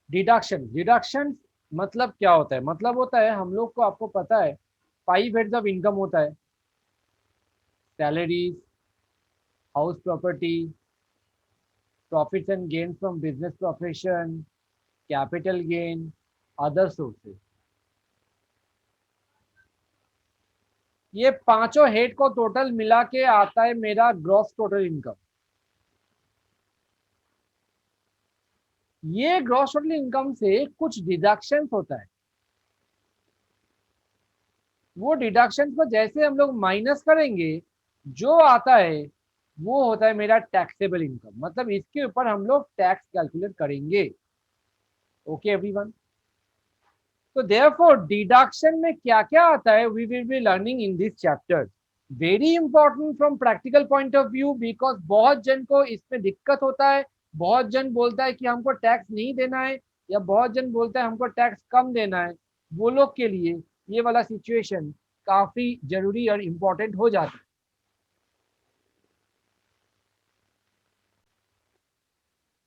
Deduction मतलब क्या होता है? मतलब होता है हम लोग को, आपको पता है 5 हेड्स ऑफ इनकम होता है। Salaries, house property, profits and gain from business profession, capital gain, other sources. ये पांचों हेड को टोटल मिला के आता है मेरा ग्रॉस टोटल इनकम। ये ग्रॉस टोटल इनकम से कुछ डिडक्शन होता है। वो डिडक्शन को जैसे हम लोग माइनस करेंगे, जो आता है वो होता है मेरा टैक्सेबल इनकम। मतलब इसके ऊपर हम लोग टैक्स कैलकुलेट करेंगे। Okay everyone. तो देयरफॉर डिडक्शन में क्या क्या आता है, we will be learning in this chapter. Very important from practical point of view, because बहुत जन को इसमें दिक्कत होता है। बहुत जन बोलता है कि हमको टैक्स नहीं देना है, या बहुत जन बोलता है हमको टैक्स कम देना है। वो लोग के लिए ये वाला सिचुएशन काफी जरूरी और इम्पोर्टेंट हो जाता है।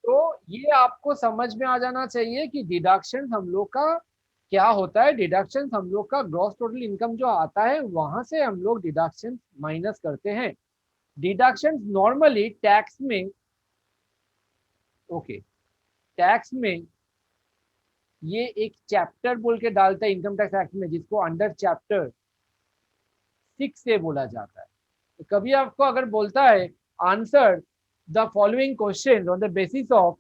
तो ये आपको समझ में आ जाना चाहिए कि डिडक्शन हम लोग का क्या होता है। डिडक्शन हम लोग का ग्रॉस टोटल इनकम जो आता है वहां से हम लोग डिडक्शन माइनस करते हैं। डिडक्शन नॉर्मली टैक्स में, ओके, टैक्स में ये एक चैप्टर बोल के डालता है इनकम टैक्स एक्ट में, जिसको अंडर चैप्टर 6 से बोला जाता है। तो कभी आपको अगर बोलता है answer the following question on the basis of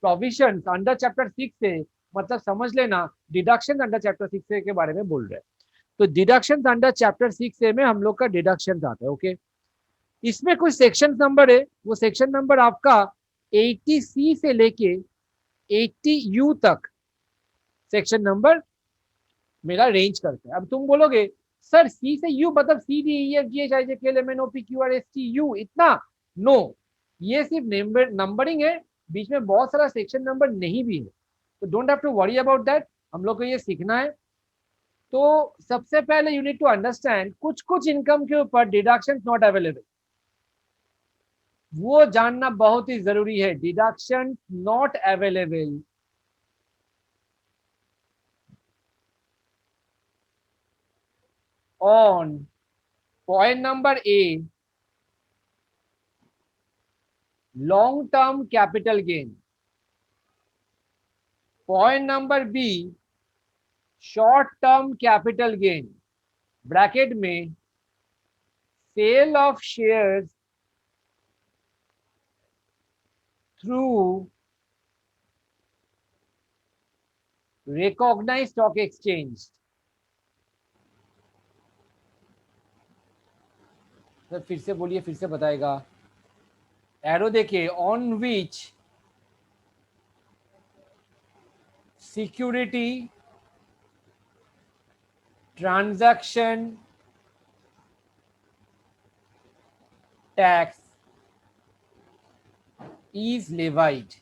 provision under chapter 6 से, मतलब समझ लेना डिडक्शन अंडर चैप्टर 6 से के बारे में बोल रहे हैं। तो डिडक्शन अंडर चैप्टर 6 से में हम लोग का डिडक्शन आता है। ओके, इसमें कुछ सेक्शन नंबर है, वो सेक्शन नंबर आपका 80C से लेके 80U तक सेक्शन नंबर मेरा रेंज करते हैं। अब तुम बोलोगे सर सी से यू मतलब C D E F G H I J K L M N O P Q R S T U इतना? नो, ये सिर्फ नंबरिंग है, बीच में बहुत सारा सेक्शन नंबर नहीं भी है। तो don't have to worry about that, हम लोग को ये सीखना है। तो सबसे पहले यू नीड टू अंडरस्टैंड कुछ कुछ इनकम के ऊपर डिडक्शन नॉट अवेलेबल, वो जानना बहुत ही जरूरी है। Deduction not available on point number A, long term capital gain. Point number B, short term capital gain, bracket में sale of shares through recognised stock exchange. फिर से बोलिए, फिर से बताएगा। एरो देखिए, on which security transaction tax is levied.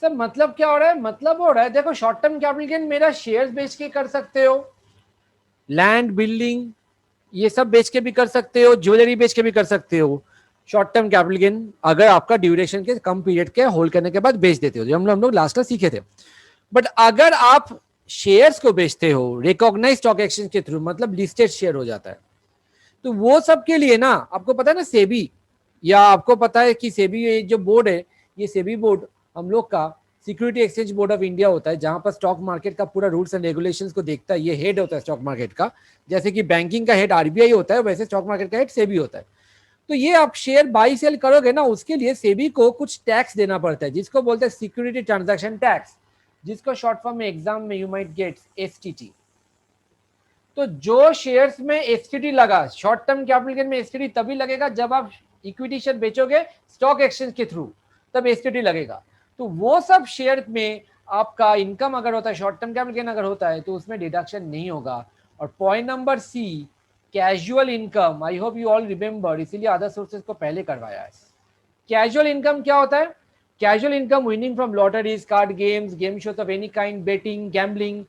Sir मतलब क्या हो रहा है? मतलब हो रहा है देखो, शॉर्ट टर्म कैपिटल गेन मेरा शेयर्स बेच के कर सकते हो, लैंड बिल्डिंग ये सब बेच के भी कर सकते हो, ज्वेलरी बेच के भी कर सकते हो। शॉर्ट टर्म कैपिटल गेन अगर आपका ड्यूरेशन के कम पीरियड के होल्ड करने के बाद बेच देते हो, जो हम लोग लास्ट में सीखे थे। बट अगर आप शेयर्स को बेचते हो रिकॉग्नाइज स्टॉक एक्सचेंज के थ्रू, मतलब लिस्टेड शेयर हो जाता है, तो वो सब के लिए ना, आपको पता है ना सेबी, या आपको पता है कि सेबी जो बोर्ड है, ये सेबी बोर्ड हम लोग का security exchange board of India होता है, जहां पर स्टॉक मार्केट का पूरा रूल्स एंड रेगुलेशंस को देखता है। ये हेड होता है स्टॉक मार्केट का, जैसे कि बैंकिंग का हेड आरबीआई होता है, वैसे स्टॉक मार्केट का हेड सेबी होता है। तो ये आप शेयर बाई सेल करोगे ना, उसके लिए सेबी को कुछ टैक्स देना पड़ता है, जिसको बोलते हैं सिक्योरिटी ट्रांजैक्शन टैक्स, जिसको शॉर्ट फॉर्म में एग्जाम में यू माइट गेट एसटीटी। तो जो शेयर्स में एसटीटी लगा, शॉर्ट टर्म कैपिटल गेन में एसटीटी तभी लगेगा जब आप इक्विटी शेयर बेचोगे स्टॉक एक्सचेंज के थ्रू, तब एसटीटी लगेगा। तो वो सब शेयर में आपका इनकम अगर होता है, शॉर्ट टर्म कैपिटल गेन अगर होता है, तो उसमें डिडक्शन नहीं होगा। और point number C, casual income, I hope you all remember, इसीलिए अदर सोर्सेज को पहले करवाया है। कैजुअल इनकम क्या होता है? Casual income winning from lotteries, card games, game shows of any kind, betting, gambling,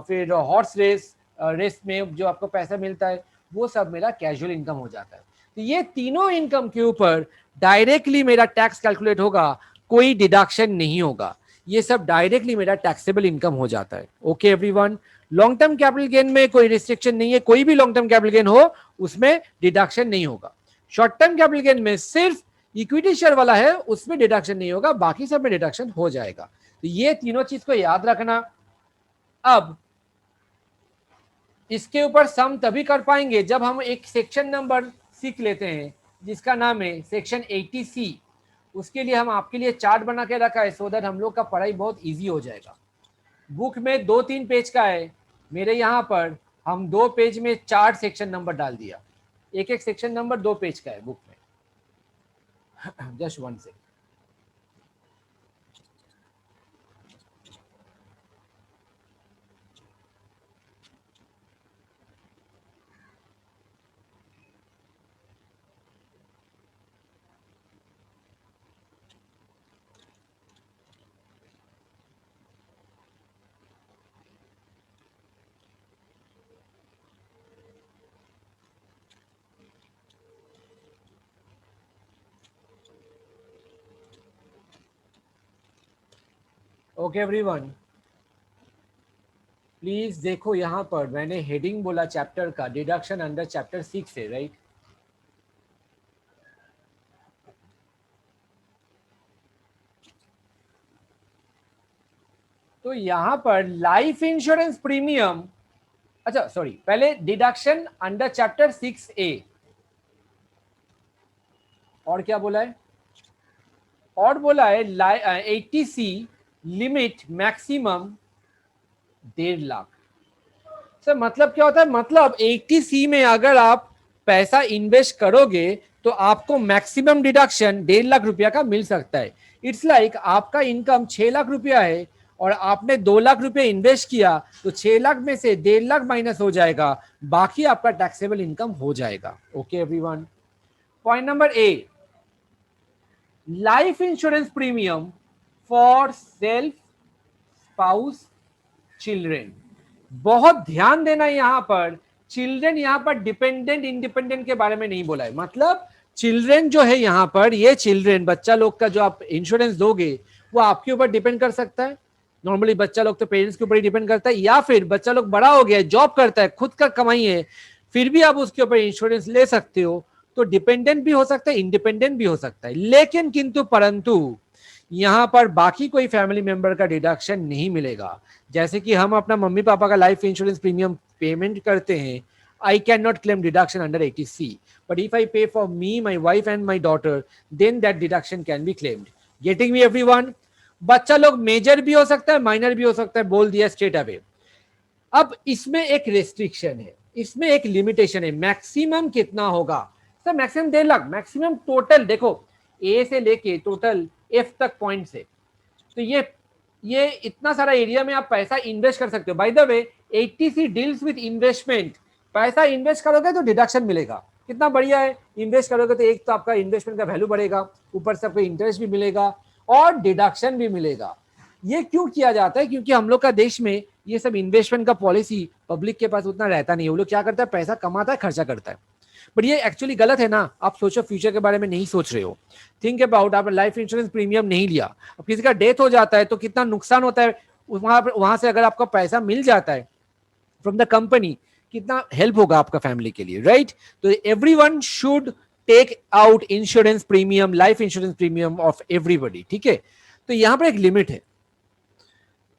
फिर हॉर्स रेस, रेस में जो आपको पैसा मिलता है, वो सब मेरा कैजुअल इनकम हो जाता है। तो ये तीनों इनकम के ऊपर डायरेक्टली मेरा टैक्स कैलकुलेट होगा, कोई डिडक्शन नहीं होगा, ये सब डायरेक्टली मेरा टैक्सेबल इनकम हो जाता है। Okay everyone, long term capital gain में कोई रिस्ट्रिक्शन नहीं है, कोई भी लॉन्ग टर्म कैपिटल गेन हो उसमें डिडक्शन नहीं होगा। शॉर्ट टर्म कैपिटल गेन में सिर्फ इक्विटी शेयर वाला है, उसमें डिडक्शन नहीं होगा, बाकी सब में डिडक्शन हो जाएगा। तो ये तीनों चीज को याद रखना। अब इसके ऊपर सम तभी कर पाएंगे जब हम एक सेक्शन नंबर सीख लेते हैं जिसका नाम है सेक्शन 80C। उसके लिए हम आपके लिए चार्ट बना के रखा है सो दैट हम लोग का पढ़ाई बहुत इजी हो जाएगा। बुक में 2-3 पेज का है, मेरे यहाँ पर हम 2 पेज में 4 सेक्शन नंबर डाल दिया, एक एक सेक्शन नंबर 2 पेज का है बुक में। Just 1 second. Okay everyone, please देखो यहाँ पर मैंने हेडिंग बोला चैप्टर का, डिडक्शन अंडर चैप्टर 6 है, राइट? तो यहाँ पर लाइफ इंश्योरेंस प्रीमियम, अच्छा सॉरी, पहले डिडक्शन अंडर चैप्टर 6A, और क्या बोला है? और बोला है 80C limit maximum 1.5 lakh. Sir मतलब क्या होता है? मतलब 80C में अगर आप पैसा इन्वेस्ट करोगे तो आपको मैक्सिमम डिडक्शन 1.5 लाख रुपया का मिल सकता है। इट्स लाइक आपका इनकम 6 लाख रुपया है और आपने 2 लाख रुपया इन्वेस्ट किया, तो 6 लाख में से 1.5 लाख माइनस हो जाएगा, बाकी आपका टैक्सेबल इनकम हो जाएगा। Okay everyone, point number A, life insurance premium for self, spouse, children. बहुत ध्यान देना यहां पर, चिल्ड्रेन यहां पर डिपेंडेंट इंडिपेंडेंट के बारे में नहीं बोला है। मतलब चिल्ड्रेन जो है यहां पर, ये चिल्ड्रेन बच्चा लोग का जो आप इंश्योरेंस दोगे वो आपके ऊपर डिपेंड कर सकता है। नॉर्मली बच्चा लोग तो पेरेंट्स के ऊपर ही डिपेंड करता है, या फिर बच्चा लोग बड़ा हो गया, जॉब करता है, खुद का कमाई है, फिर भी आप उसके ऊपर इंश्योरेंस ले सकते हो। तो डिपेंडेंट भी हो सकता है, इंडिपेंडेंट भी हो सकता है, लेकिन किंतु परंतु यहां पर बाकी कोई फैमिली मेंबर का डिडक्शन नहीं मिलेगा। जैसे कि हम अपना मम्मी पापा का लाइफ इंश्योरेंस प्रीमियम पेमेंट करते हैं, I cannot claim deduction under 80C. But if I pay for me, my wife and my daughter, then that deduction can be claimed. Getting me everyone? बच्चा लोग major भी हो सकता है, minor भी हो सकता है, बोल दिया स्ट्रेट अवे। अब इसमें एक रेस्ट्रिक्शन है, इसमें एक लिमिटेशन है, मैक्सिमम कितना होगा? Sir maximum 1.5 lakh, maximum total देखो ए से लेके टोटल एफ तक पॉइंट से, तो ये इतना सारा एरिया में आप पैसा इन्वेस्ट कर सकते हो। By the way 80C deals with investment, पैसा इन्वेस्ट करोगे तो डिडक्शन मिलेगा, कितना बढ़िया है। इन्वेस्ट करोगे तो एक तो आपका इन्वेस्टमेंट का वैल्यू बढ़ेगा, ऊपर से आपको इंटरेस्ट भी मिलेगा और डिडक्शन भी मिलेगा। ये क्यों किया जाता है? क्योंकि हम लोग का देश में ये सब इन्वेस्टमेंट का पॉलिसी पब्लिक के पास उतना रहता नहीं है। वो लोग क्या करता है, पैसा कमाता है, खर्चा करता है। बट ये एक्चुअली गलत है ना। आप सोचो, फ्यूचर के बारे में नहीं सोच रहे हो। थिंक अबाउट, आपने लाइफ इंश्योरेंस प्रीमियम नहीं लिया, अब किसी का डेथ हो जाता है तो कितना नुकसान होता है। वहां से अगर आपका पैसा मिल जाता है फ्रॉम द कंपनी, कितना हेल्प होगा आपका फैमिली के लिए, राइट? तो everyone should take out insurance premium, life insurance premium of everybody, ठीक है? तो यहां पर एक लिमिट है,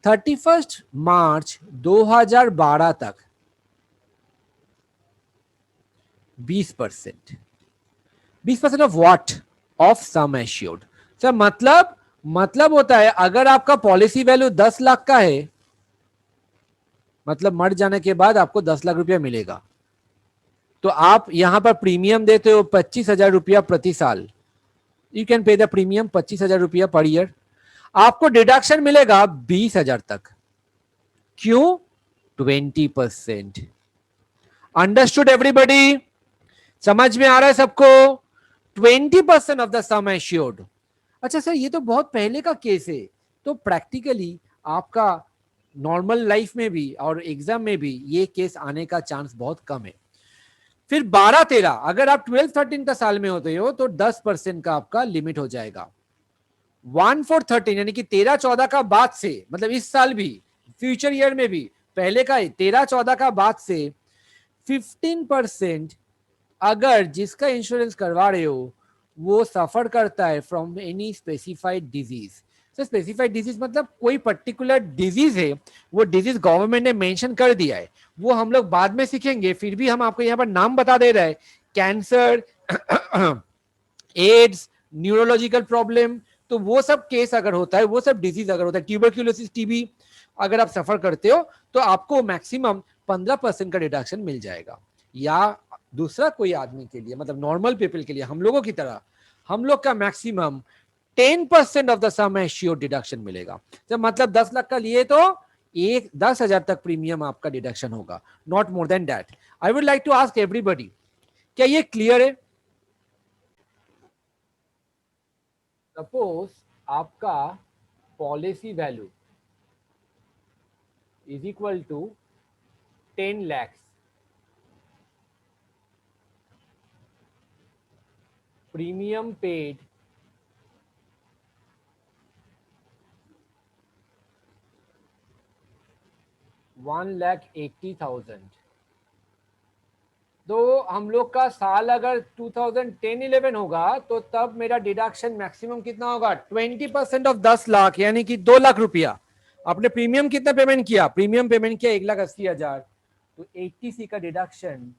31 मार्च 2012 तक 20%। 20% of what? Of sum assured. Sir मतलब होता है अगर आपका पॉलिसी वैल्यू 10 लाख का है, मतलब मर जाने के बाद आपको 10 लाख रुपया मिलेगा, तो आप यहां पर प्रीमियम देते हो 25,000 रुपया प्रति साल। You can pay the premium 25,000 रुपया पर ईयर, आपको डिडक्शन मिलेगा 20,000 तक। क्यों? 20%। Understood everybody? समझ में आ रहा है सबको? 20% ऑफ द सम एश्योर्ड अच्छा सर, ये तो बहुत पहले का केस है, तो प्रैक्टिकली आपका नॉर्मल लाइफ में भी और एग्जाम में भी ये केस आने का चांस बहुत कम है। फिर 12-13, अगर आप 12-13 का साल में होते हो तो 10% का आपका लिमिट हो जाएगा। 1/4 13 यानी कि 13-14 का बाद से, मतलब इस साल भी, फ्यूचर ईयर में भी, पहले का 13-14 का बाद से 15% अगर जिसका इंश्योरेंस करवा रहे हो वो सफर करता है फ्रॉम एनी स्पेसिफाइड डिजीज। तो स्पेसिफाइड डिजीज मतलब कोई पर्टिकुलर डिजीज है, वो डिजीज गवर्नमेंट ने मेंशन कर दिया है, वो हम लोग बाद में सीखेंगे, फिर भी हम आपको यहाँ पर नाम बता दे रहे हैं। कैंसर, एड्स, न्यूरोलॉजिकल प्रॉब्लम, तो वो सब केस अगर होता है, वो सब डिजीज अगर होता है, ट्यूबरक्यूलोसिस, टीबी अगर आप सफर करते हो तो आपको मैक्सिमम 15% का डिडक्शन मिल जाएगा। या दूसरा कोई आदमी के लिए, मतलब नॉर्मल पीपल के लिए, हम लोगों की तरह, हम लोग का maximum 10% of the sum assured deduction मिलेगा। जब मतलब 10 लाख का लिए तो 10,000 तक प्रीमियम आपका डिडक्शन होगा, not more than that. I would like to ask everybody, क्या ये क्लियर है? सपोज आपका policy value is equal to 10 lakhs, premium paid 1,80,000। तो हम लोग का साल अगर 2010-11 होगा तो तब मेरा डिडक्शन मैक्सिमम कितना होगा? 20% ऑफ 10 लाख, यानी कि 2 लाख रुपया। आपने प्रीमियम कितना पेमेंट किया? प्रीमियम पेमेंट किया 1,80,000, तो 80C का डिडक्शन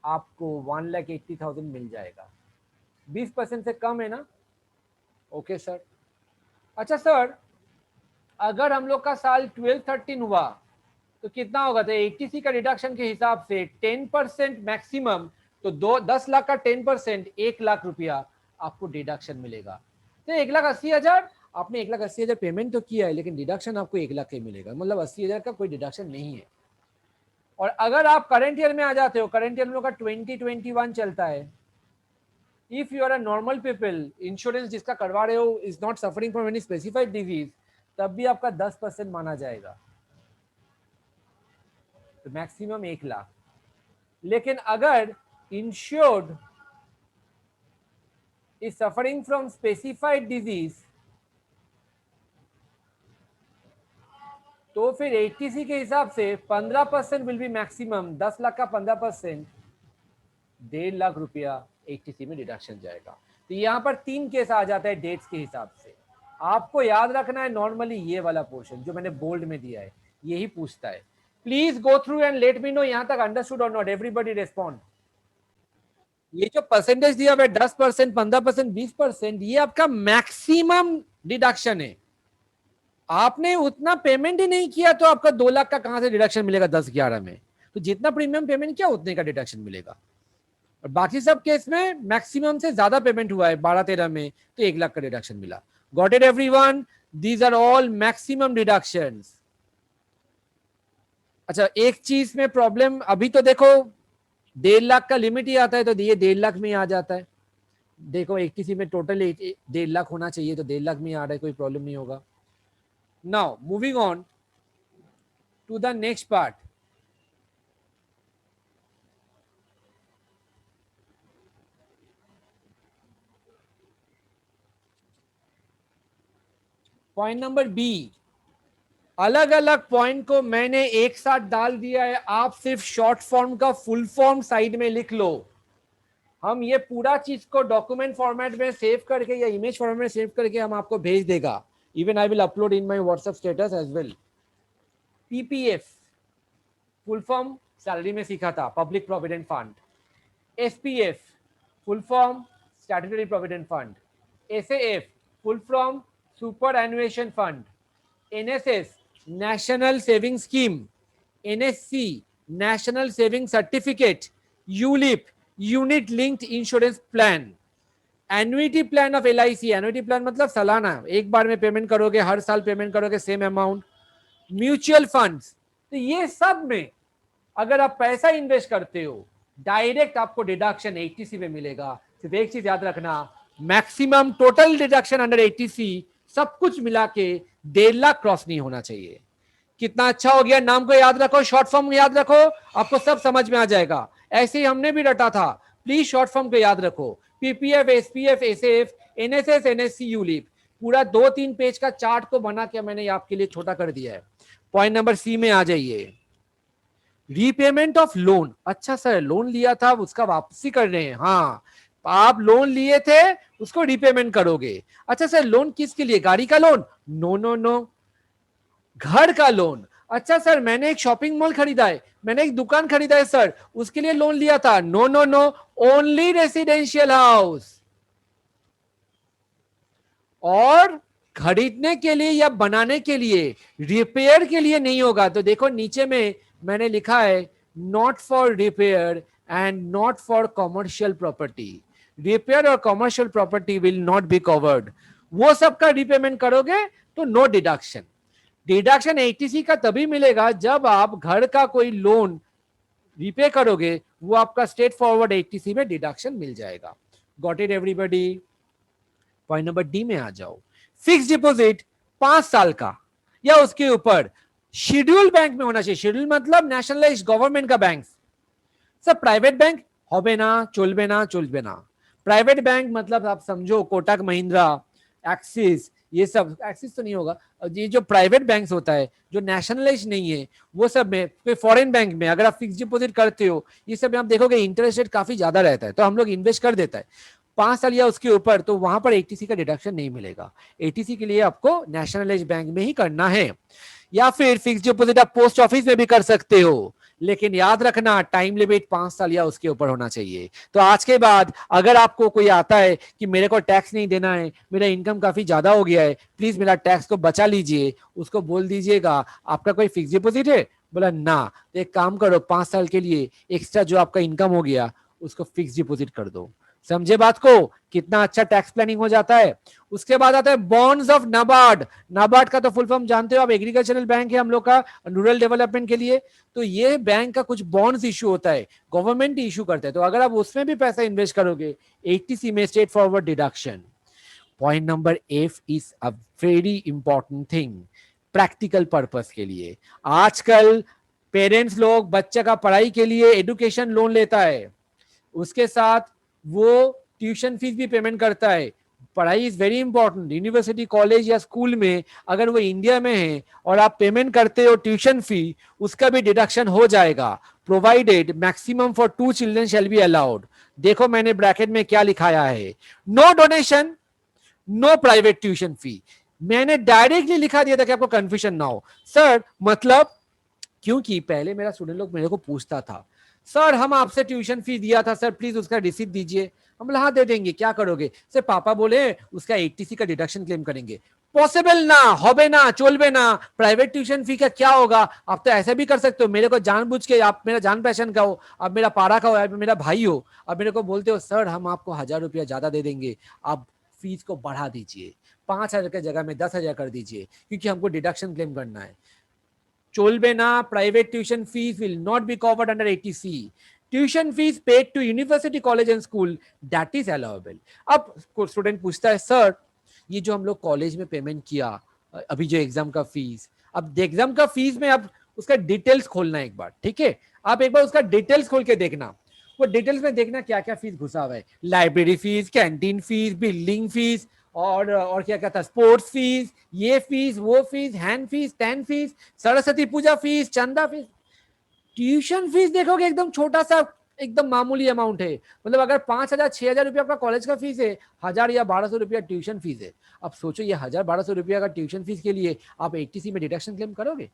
आपको 1,80,000 मिल जाएगा। 20% से कम है ना? Okay sir. अच्छा सर, अगर हम लोग का साल 12-13 हुआ तो कितना होगा? तो 80C का डिडक्शन के हिसाब से 10% मैक्सिमम, तो 10 लाख का 10% 1 लाख रुपया आपको डिडक्शन मिलेगा। तो 1,80,000, आपने 1,80,000 पेमेंट तो किया है, लेकिन डिडक्शन आपको 1 लाख का ही मिलेगा, मतलब 80,000 का कोई डिडक्शन नहीं है। और अगर आप करंट ईयर में आ जाते हो, करंट ईयर में का 2021 चलता है, if you are a normal people, insurance जिसका करवा रहे हो is not suffering from any specified disease, तब भी आपका 10% माना जाएगा, तो मैक्सिमम 1 लाख। लेकिन अगर insured is suffering from specified disease, तो फिर 80C के हिसाब से 15% विल बी मैक्सिमम। 10 लाख का 15%, 1.5 लाख रुपया 80C में डिडक्शन जाएगा। तो यहां पर 3 केस आ जाता है डेट्स के हिसाब से। आपको याद रखना है नॉर्मली ये वाला पोर्शन जो मैंने बोल्ड में दिया है, यही पूछता है। Please go through and let me know यहां तक अंडरस्टूड और नॉट। Everybody respond. ये जो परसेंटेज दिया हुआ है 10%, 15%, 20%, ये आपका मैक्सिमम डिडक्शन है। आपने उतना पेमेंट ही नहीं किया तो आपका 2 लाख का कहां से डिडक्शन मिलेगा 10-11 में? तो जितना प्रीमियम पेमेंट किया उतने का डिडक्शन मिलेगा। और बाकी सब केस में मैक्सिमम से ज्यादा पेमेंट हुआ है 12-13 में, तो 1 लाख का डिडक्शन मिला। Got it everyone? These are all maximum deductions. अच्छा, एक चीज में प्रॉब्लम अभी तो देखो, 1.5 लाख का लिमिट ही आता है, तो ये 1.5 लाख में ही आ जाता है। देखो 80C में टोटल 1.5 लाख होना चाहिए, तो 1.5 लाख में ही आ रहा है, कोई प्रॉब्लम नहीं होगा। Now moving on to the next part. Point number B, अलग अलग पॉइंट को मैंने एक साथ डाल दिया है, आप सिर्फ शॉर्ट फॉर्म का फुल फॉर्म साइड में लिख लो। हम ये पूरा चीज को डॉक्यूमेंट फॉर्मेट में सेव करके या इमेज फॉर्मेट में सेव करके हम आपको भेज देगा। Even I will upload in my WhatsApp status as well. PPF full form salary में सीखा था, public provident fund. SPF full form statutory provident fund. SAF full form superannuation fund. NSS national saving scheme. NSC national saving certificate. ULIP unit linked insurance plan. Annuity plan of LIC, annuity plan मतलब सालाना एक बार में payment करोगे, हर साल payment करोगे same amount. Mutual funds, तो ये सब में अगर आप पैसा इन्वेस्ट करते हो डायरेक्ट आपको डिडक्शन 80C में मिलेगा। सिर्फ एक चीज याद रखना, maximum total deduction under 80C सब कुछ मिला के 1.5 लाख क्रॉस नहीं होना चाहिए। कितना अच्छा हो गया, नाम को याद रखो, शॉर्ट फॉर्म याद रखो, आपको सब समझ में आ जाएगा। ऐसे ही हमने भी रटा था, प्लीज शॉर्ट फॉर्म को याद रखो। PPF, SPF, SF, NSS, NSC, ULIP, पूरा 2-3 पेज का चार्ट को बना के मैंने आपके लिए छोटा कर दिया है। पॉइंट नंबर सी में आ जाइए, रीपेमेंट ऑफ लोन। अच्छा सर, लोन लिया था उसका वापसी कर रहे हैं। हाँ, आप लोन लिए थे उसको रीपेमेंट करोगे। अच्छा सर, लोन किसके लिए? गाड़ी का लोन? नो नो नो, घर का लोन। अच्छा सर, मैंने एक शॉपिंग मॉल खरीदा है, मैंने एक दुकान खरीदा है सर, उसके लिए लोन लिया था। No no no, only residential house. और खरीदने के लिए या बनाने के लिए, रिपेयर के लिए नहीं होगा। तो देखो नीचे में मैंने लिखा है, not for repair and not for commercial property. Repair और commercial property will not be covered. वो सब का रिपेमेंट करोगे तो नो डिडक्शन। डिडक्शन 80C का तभी मिलेगा जब आप घर का कोई लोन रीपे करोगे, वो आपका स्ट्रेट फॉरवर्ड 80C में डिडक्शन मिल जाएगा। Got it everybody? Point number D में आ जाओ। फिक्स डिपॉजिट 5 साल का या उसके ऊपर शेड्यूल बैंक में होना चाहिए। शेड्यूल मतलब नेशनलाइज्ड गवर्नमेंट का बैंक। सर प्राइवेट बैंक होबे ना, चलबे ना, चलबे ना। प्राइवेट बैंक मतलब आप समझो कोटक महिंद्रा, एक्सिस, ये सब। एक्सिस तो नहीं होगा, ये जो प्राइवेट बैंक्स होता है जो नेशनलाइज नहीं है, वो सब में, कोई फॉरेन बैंक में अगर आप फिक्स डिपॉजिट करते हो, ये सब में आप देखोगे इंटरेस्ट रेट काफी ज्यादा रहता है, तो हम लोग इन्वेस्ट कर देता है 5 साल या उसके ऊपर, तो वहां पर 80C का डिडक्शन नहीं मिलेगा। 80C के लिए आपको नेशनलाइज बैंक में ही करना है। या फिर फिक्स डिपॉजिट आप पोस्ट ऑफिस में भी कर सकते हो, लेकिन याद रखना टाइम लिमिट 5 साल या उसके ऊपर होना चाहिए। तो आज के बाद अगर आपको कोई आता है कि मेरे को टैक्स नहीं देना है, मेरा इनकम काफी ज्यादा हो गया है, प्लीज मेरा टैक्स को बचा लीजिए, उसको बोल दीजिएगा आपका कोई फिक्स डिपॉजिट है? बोला ना, तो एक काम करो, 5 साल के लिए एक्स्ट्रा जो आपका इनकम हो गया उसको फिक्स डिपॉजिट कर दो। समझे बात को? कितना अच्छा टैक्स प्लानिंग हो जाता है। उसके बाद आता है बॉन्ड्स ऑफ नाबार्ड। नाबार्ड का तो फुल फॉर्म जानते हो आप, एग्रीकल्चरल बैंक है हम लोग का रूरल डेवलपमेंट के लिए। तो ये बैंक का कुछ बॉन्ड्स इशू होता है, गवर्नमेंट इशू करता है, तो अगर आप उसमें भी पैसा इन्वेस्ट करोगे 80C में straight forward deduction. Point number F is a very important thing practical purpose के लिए। आजकल पेरेंट्स लोग बच्चे का पढ़ाई के लिए एजुकेशन लोन लेता है, उसके साथ वो ट्यूशन फीस भी पेमेंट करता है। पढ़ाई is very important. University, college या स्कूल में अगर वो इंडिया में है और आप पेमेंट करते हो ट्यूशन फी, उसका भी डिडक्शन हो जाएगा, provided maximum for 2 children shall be allowed. देखो मैंने ब्रैकेट में क्या लिखाया है, no donation, no private tuition fee. मैंने डायरेक्टली लिखा दिया था कि आपको कंफ्यूजन ना हो। सर मतलब, क्योंकि पहले मेरा स्टूडेंट लोग मेरे को पूछता था, सर हम आपसे ट्यूशन फीस दिया था सर, प्लीज उसका रिसीप्ट दीजिए। हम बोला हाँ दे देंगे, क्या करोगे? सर पापा बोले उसका 80C का डिडक्शन क्लेम करेंगे। पॉसिबल ना, होबे ना, चलबे ना। प्राइवेट ट्यूशन फी का क्या होगा? आप तो ऐसा भी कर सकते हो, मेरे को जानबूझ के, आप मेरा जान पहचान का हो, आप मेरा पारा का हो, आप मेरा भाई हो, आप मेरे को बोलते हो सर हम आपको 1000 रुपया ज्यादा दे देंगे, आप फीस को बढ़ा दीजिए, 5000 की जगह में 10,000 कर दीजिए, क्योंकि हमको डिडक्शन क्लेम करना है। Cholbena private tuition fees will not be covered under 80C. Tuition fees paid to university, college and school, that is allowable. अब स्टूडेंट पूछता है सर ये जो हम लोग कॉलेज में पेमेंट किया, अभी जो एग्जाम का फीस, अब एग्जाम का फीस में अब उसका डिटेल्स खोलना एक बार, ठीक है? आप एक बार उसका डिटेल्स खोल के देखना, वो डिटेल्स में देखना क्या क्या फीस घुसा हुआ है। Library fees, canteen fees, building fees, और क्या कहता है, स्पोर्ट्स फीस, ये फीस, वो fees, hand fees, tan fees, Saraswati Puja fees, चंदा फीस। ट्यूशन फीस देखोगे एकदम छोटा सा, एकदम मामूली अमाउंट है। मतलब अगर 5,000 6,000 रुपया आपका कॉलेज का फीस है, 1,000 या 1,200 रुपया ट्यूशन फीस है। अब सोचो ये 1,000 1,200 रुपया का ट्यूशन फीस के लिए आप 80C में डिडक्शन क्लेम करोगे?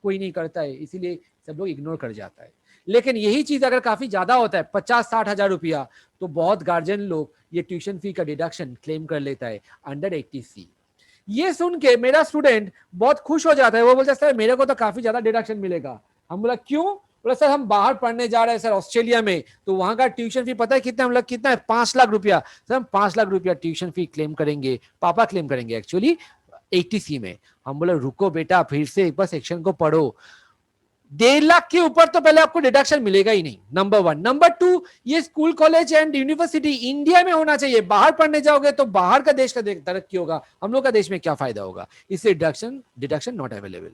कोई नहीं करता है, इसीलिए सब लोग इग्नोर कर जाता है। लेकिन यही चीज अगर काफी ज्यादा होता है, 50-60 हजार रुपया, तो बहुत गार्जियन लोग ये ट्यूशन फी का डिडक्शन क्लेम कर लेता है अंडर 80C। ये सुन के मेरा स्टूडेंट बहुत खुश हो जाता है, वो बोलता है सर मेरे को तो काफी ज्यादा डिडक्शन मिलेगा। हम बोला क्यों? बोला सर हम बाहर पढ़ने जा रहे हैं सर ऑस्ट्रेलिया में, तो वहां का ट्यूशन फी पता है कितना? हम लोग कितना है? 5 लाख रुपया। सर हम 5 लाख रुपया ट्यूशन फी क्लेम करेंगे, पापा क्लेम करेंगे एक्चुअली 80C में। हम बोले रुको बेटा, फिर से एक बार सेक्शन को पढ़ो। 1.5 लाख के ऊपर तो पहले आपको डिडक्शन मिलेगा ही नहीं, नंबर वन। नंबर टू, ये school college and university India में होना चाहिए। बाहर पढ़ने जाओगे तो बाहर का देश का तरक्की होगा, हम लोग का देश में क्या फायदा होगा? इससे deduction deduction not available.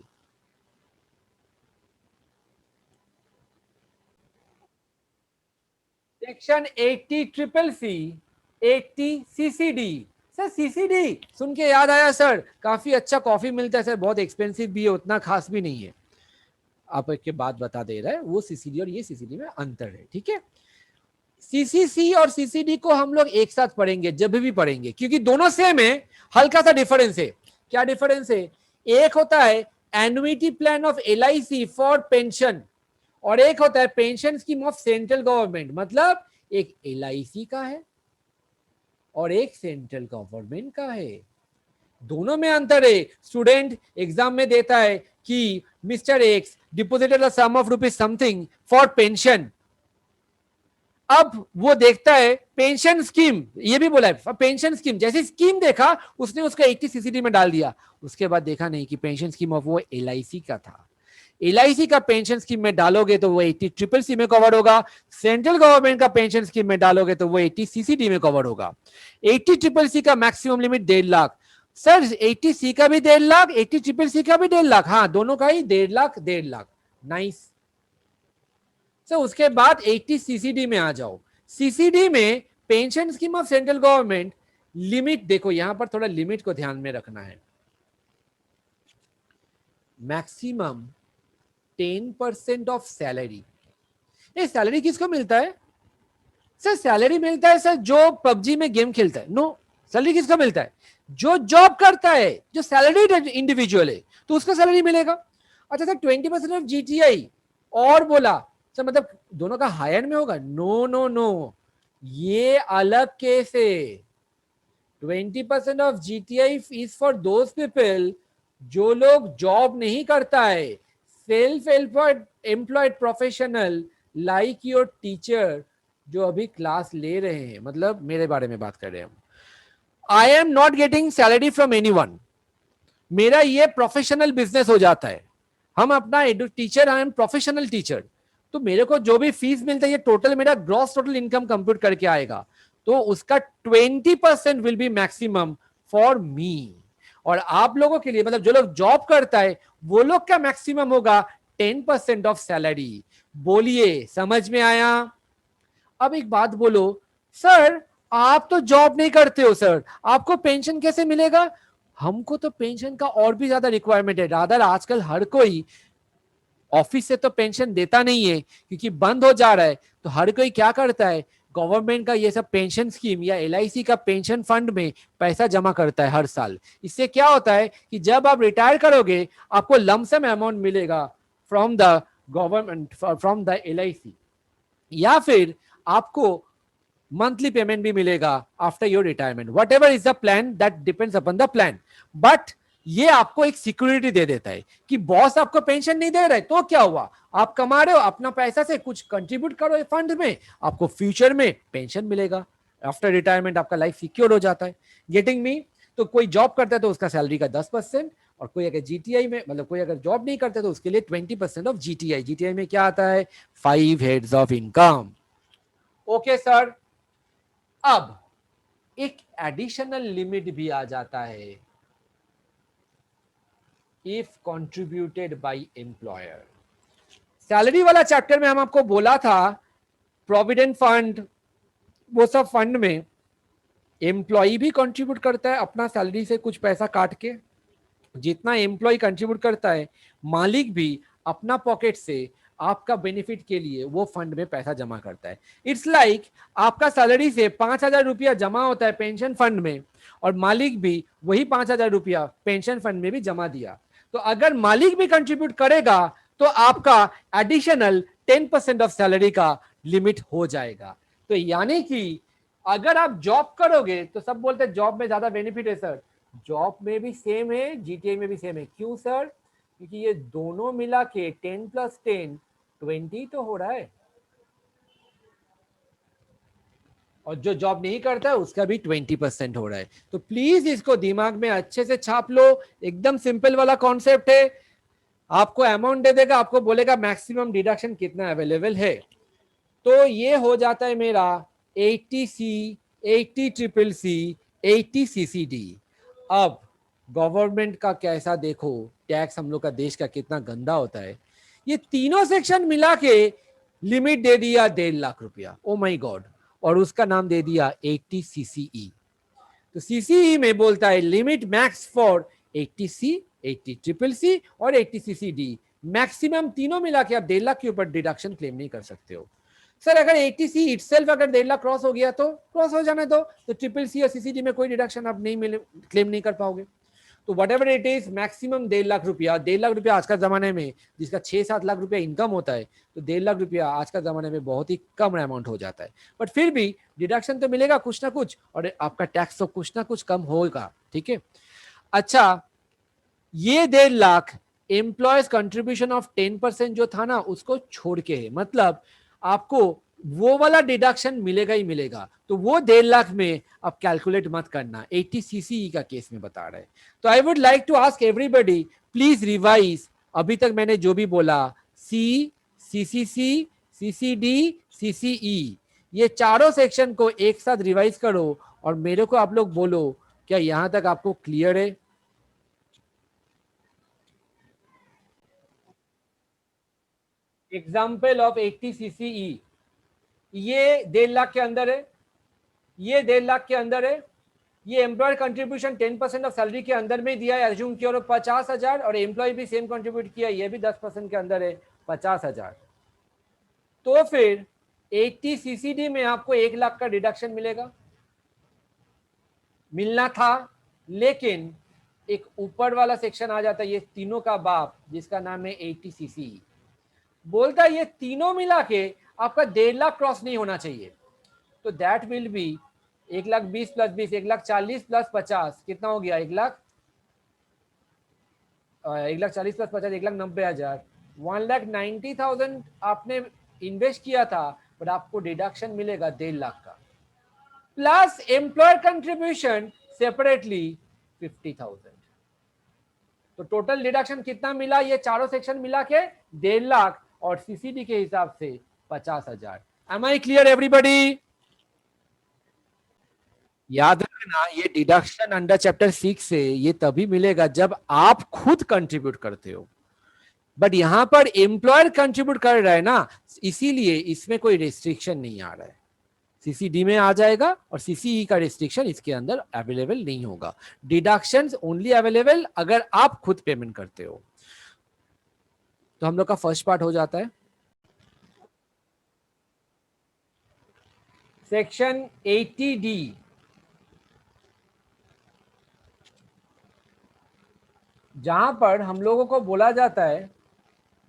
Section 80 triple C, 80 CCD. Sir CCD सुन के याद आया सर, काफी अच्छा कॉफी मिलता है सर, बहुत एक्सपेंसिव भी है, उतना खास भी नहीं है। आप एक के बात बता दे रहा है, वो सीसीडी और ये सीसीडी में अंतर है, ठीक है। सीसीसी और सीसीडी को हम लोग एक साथ पढ़ेंगे जब भी पढ़ेंगे, क्योंकि दोनों सेम है, हल्का सा डिफरेंस है। क्या डिफरेंस है? एक होता है annuity plan of LIC for pension, और एक होता है pension scheme of central government. मतलब एक एलआईसी का है और एक सेंट्रल गवर्नमेंट का है, दोनों में अंतर है। स्टूडेंट एग्जाम में देता है कि mister X deposited a sum of rupees something for pension. अब वो देखता है पेंशन स्कीम, ये भी बोला है पेंशन स्कीम, जैसे स्कीम देखा उसने उसका 80 सीसीडी में डाल दिया। उसके बाद देखा नहीं कि पेंशन स्कीम ऑफ वो एलआईसी का था। एलआईसी का पेंशन स्कीम में डालोगे तो वो 80 ट्रिपल सी में कवर होगा, सेंट्रल गवर्नमेंट का पेंशन स्कीम में डालोगे तो वो 80 सीसीडी में कवर होगा। 80 ट्रिपल सी का मैक्सिमम लिमिट 1.5 लाख। सर 80 सी का भी 1.5 लाख, 80 ट्रिपल सी का भी 1.5 लाख, हाँ दोनों का ही 1.5 लाख 1.5 लाख। नाइस। सो उसके बाद 80 सीसीडी में आ जाओ। सीसीडी में pension scheme of central government, limit देखो यहां पर थोड़ा लिमिट को ध्यान में रखना है। Maximum 10% of salary. ये सैलरी किसको मिलता है? सर सैलरी मिलता है सर जो पबजी में गेम खेलता है। नो, सैलरी किसको मिलता है? जो जॉब करता है, जो सैलरी इंडिविजुअल है, तो उसका सैलरी मिलेगा। अच्छा सर 20% ऑफ जीटीआई, और बोला सर मतलब दोनों का हायर में होगा? नो नो नो, ये अलग केस है। 20% of GTI is for those people जो लोग जॉब नहीं करता है, self employed professional like your teacher जो अभी क्लास ले रहे हैं, मतलब मेरे बारे में बात कर रहे हैं हम। I am not getting salary from anyone, मेरा ये प्रोफेशनल बिजनेस हो जाता है। हम अपना teacher, I am professional teacher, तो मेरे को जो भी फीस मिलता है ये टोटल मेरा ग्रॉस टोटल इनकम कंप्यूट करके आएगा, तो उसका 20% will be maximum for me. और आप लोगों के लिए मतलब जो लोग जॉब करता है वो लोग का मैक्सिमम होगा 10% ऑफ सैलरी। बोलिए समझ में आया? अब एक बात बोलो, सर आप तो जॉब नहीं करते हो सर, आपको पेंशन कैसे मिलेगा? हमको तो पेंशन का और भी ज्यादा रिक्वायरमेंट है। रादर आजकल हर कोई ऑफिस से तो पेंशन देता नहीं है क्योंकि बंद हो जा रहा है, तो हर कोई क्या करता है, गवर्नमेंट का ये सब पेंशन स्कीम या एलआईसी का पेंशन फंड में पैसा जमा करता है हर साल। इससे क्या होता है कि जब आप रिटायर करोगे आपको लमसम अमाउंट मिलेगा from the government, from the LIC, या फिर आपको मंथली पेमेंट भी मिलेगा after your retirement. What ever is the plan, that depends upon the plan, but ये आपको एक सिक्योरिटी दे देता है कि बॉस आपको पेंशन नहीं दे रहे तो क्या हुआ, आप कमा रहे हो अपना पैसा से, कुछ कंट्रीब्यूट करो फंड में, आपको फ्यूचर में पेंशन मिलेगा। आफ्टर रिटायरमेंट आपका लाइफ सिक्योर हो जाता है। गेटिंग मी? तो कोई जॉब करता है तो उसका सैलरी का 10%, और कोई अगर जीटीआई में मतलब कोई अगर जॉब नहीं करता तो उसके लिए 20% ऑफ जीटीआई। जीटीआई में क्या आता है? 5 heads of income. Okay sir, अब एक एडिशनल लिमिट भी आ जाता है, if contributed by employer. Salary वाला चैप्टर में हम आपको बोला था प्रोविडेंट फंड, वो सब फंड में एम्प्लॉय भी कंट्रीब्यूट करता है अपना सैलरी से कुछ पैसा काट के। जितना एम्प्लॉय कंट्रीब्यूट करता है मालिक भी अपना पॉकेट से आपका बेनिफिट के लिए वो फंड में पैसा जमा करता है। इट्स लाइक आपका सैलरी से 5,000 रुपया जमा होता है पेंशन फंड में, और मालिक भी वही 5,000 रुपया पेंशन फंड में भी जमा दिया। तो अगर मालिक भी कंट्रीब्यूट करेगा तो आपका एडिशनल 10% ऑफ सैलरी का लिमिट हो जाएगा। तो यानी कि अगर आप जॉब करोगे तो सब बोलते हैं जॉब में ज्यादा बेनिफिट है सर, जॉब में भी सेम है, जीटीए में भी सेम है। क्यों सर? क्योंकि ये दोनों मिला के 10 + 10 20 तो हो रहा है, और जो जॉब नहीं करता है उसका भी 20% हो रहा है। तो प्लीज इसको दिमाग में अच्छे से छाप लो, एकदम सिंपल वाला कॉन्सेप्ट है। आपको अमाउंट दे देगा, आपको बोलेगा मैक्सिमम डिडक्शन कितना अवेलेबल है। तो ये हो जाता है मेरा 80C, 80CCC, 80CCD। अब गवर्नमेंट का कैसा देखो, टैक्स हम लोग का देश का कितना गंदा होता है। ये तीनों सेक्शन मिला के लिमिट दे दिया 1.5 लाख रुपया, ओ माय गॉड, और उसका नाम दे दिया 80CCE। तो सीसीई में बोलता है limit max for 80C, 80CCC और 80CCD, मैक्सिमम तीनों मिला के आप 1.5 लाख के ऊपर डिडक्शन क्लेम नहीं कर सकते हो। सर अगर 80C इटसेल्फ अगर 1.5 लाख क्रॉस हो गया तो क्रॉस हो जाने दो, तो CCC और CCD में कोई डिडक्शन आप नहीं मिले, क्लेम नहीं कर पाओगे। तो what ever it is, maximum 1.5 lakh रुपया। 1.5 लाख रुपया आज का जमाने में जिसका 6-7 लाख रुपया इनकम होता है, तो 1.5 लाख रुपया आज का जमाने में बहुत ही कम अमाउंट हो जाता है। बट फिर भी डिडक्शन तो मिलेगा कुछ ना कुछ, और आपका टैक्स तो कुछ ना कुछ कम होगा, ठीक है। अच्छा, ये 1.5 लाख एम्प्लॉयज कंट्रीब्यूशन ऑफ 10% जो था ना, उसको छोड़ के है, मतलब आपको वो वाला डिडक्शन मिलेगा ही मिलेगा। तो वो 1.5 लाख में आप कैलकुलेट मत करना, 80CCE का केस में बता रहे हैं। तो I would like to ask everybody, please revise अभी तक मैंने जो भी बोला, सी, सीसीसी, सीसीडी, सीसीई, ये चारों सेक्शन को एक साथ रिवाइज करो और मेरे को आप लोग बोलो क्या यहां तक आपको क्लियर है। एग्जाम्पल ऑफ 80CCE, ये 1.5 लाख के अंदर है, ये 1.5 लाख के अंदर है, ये एम्प्लॉयर कंट्रीब्यूशन 10% ऑफ सैलरी के अंदर में दिया है, एज्यूम किया 50,000, और एम्प्लॉय भी सेम कंट्रीब्यूट किया, ये भी 10% के अंदर है, 50,000। तो फिर 80CCD में आपको 1 लाख का डिडक्शन मिलेगा, मिलना था, लेकिन एक ऊपर वाला सेक्शन आ जाता है, ये तीनों का बाप, जिसका नाम है 80CCE, बोलता है ये तीनों मिला के आपका 1.5 लाख क्रॉस नहीं होना चाहिए। तो that will be 1,20,000 plus 20, 1,40,000 plus 50, कितना हो गया 1,40,000 प्लस 50, 1,90,000, 1,90,000 आपने इन्वेस्ट किया था, बट आपको डिडक्शन मिलेगा 1.5 लाख का, प्लस एम्प्लॉयर कंट्रीब्यूशन सेपरेटली 50,000। तो टोटल डिडक्शन कितना मिला, ये चारों सेक्शन मिला के 1.5 लाख, और सीसीडी के हिसाब से 50,000। Am I clear everybody? याद रखना, ये डिडक्शन अंडर चैप्टर 6 से ये तभी मिलेगा जब आप खुद कंट्रीब्यूट करते हो, बट यहां पर एम्प्लॉयर कंट्रीब्यूट कर रहा है ना, इसीलिए इसमें कोई रिस्ट्रिक्शन नहीं आ रहा है। सीसीडी में आ जाएगा और सीसीई का रिस्ट्रिक्शन इसके अंदर अवेलेबल नहीं होगा। डिडक्शंस ओनली अवेलेबल अगर आप खुद पेमेंट करते हो। तो हम लोग का फर्स्ट पार्ट हो जाता है। सेक्शन 80D, जहां पर हम लोगों को बोला जाता है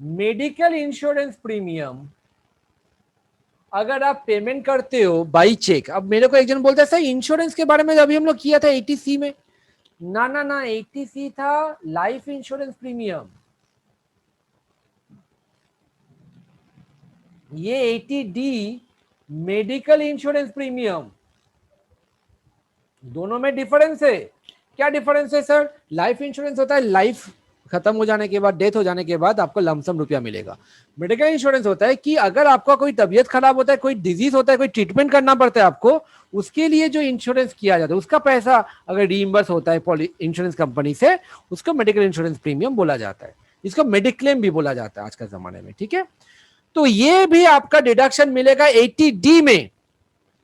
मेडिकल इंश्योरेंस प्रीमियम अगर आप पेमेंट करते हो बाई चेक। अब मेरे को एक जन बोलता है सर इंश्योरेंस के बारे में अभी हम लोग किया था 80C में, ना ना ना, 80C था लाइफ इंश्योरेंस प्रीमियम, ये 80D मेडिकल इंश्योरेंस प्रीमियम। दोनों में डिफरेंस है। क्या डिफरेंस है सर? लाइफ इंश्योरेंस होता है लाइफ खत्म हो जाने के बाद, डेथ हो जाने के बाद आपको लमसम रुपया मिलेगा। मेडिकल इंश्योरेंस होता है कि अगर आपका कोई तबीयत खराब होता है, कोई डिजीज होता है, कोई ट्रीटमेंट करना पड़ता है आपको, उसके लिए जो इंश्योरेंस किया जाता है उसका पैसा अगर रीइंबर्स होता है इंश्योरेंस कंपनी से, उसको मेडिकल इंश्योरेंस प्रीमियम बोला जाता है। इसको मेडिक्लेम भी बोला जाता है आज के जमाने में, ठीक है। तो ये भी आपका डिडक्शन मिलेगा 80D में।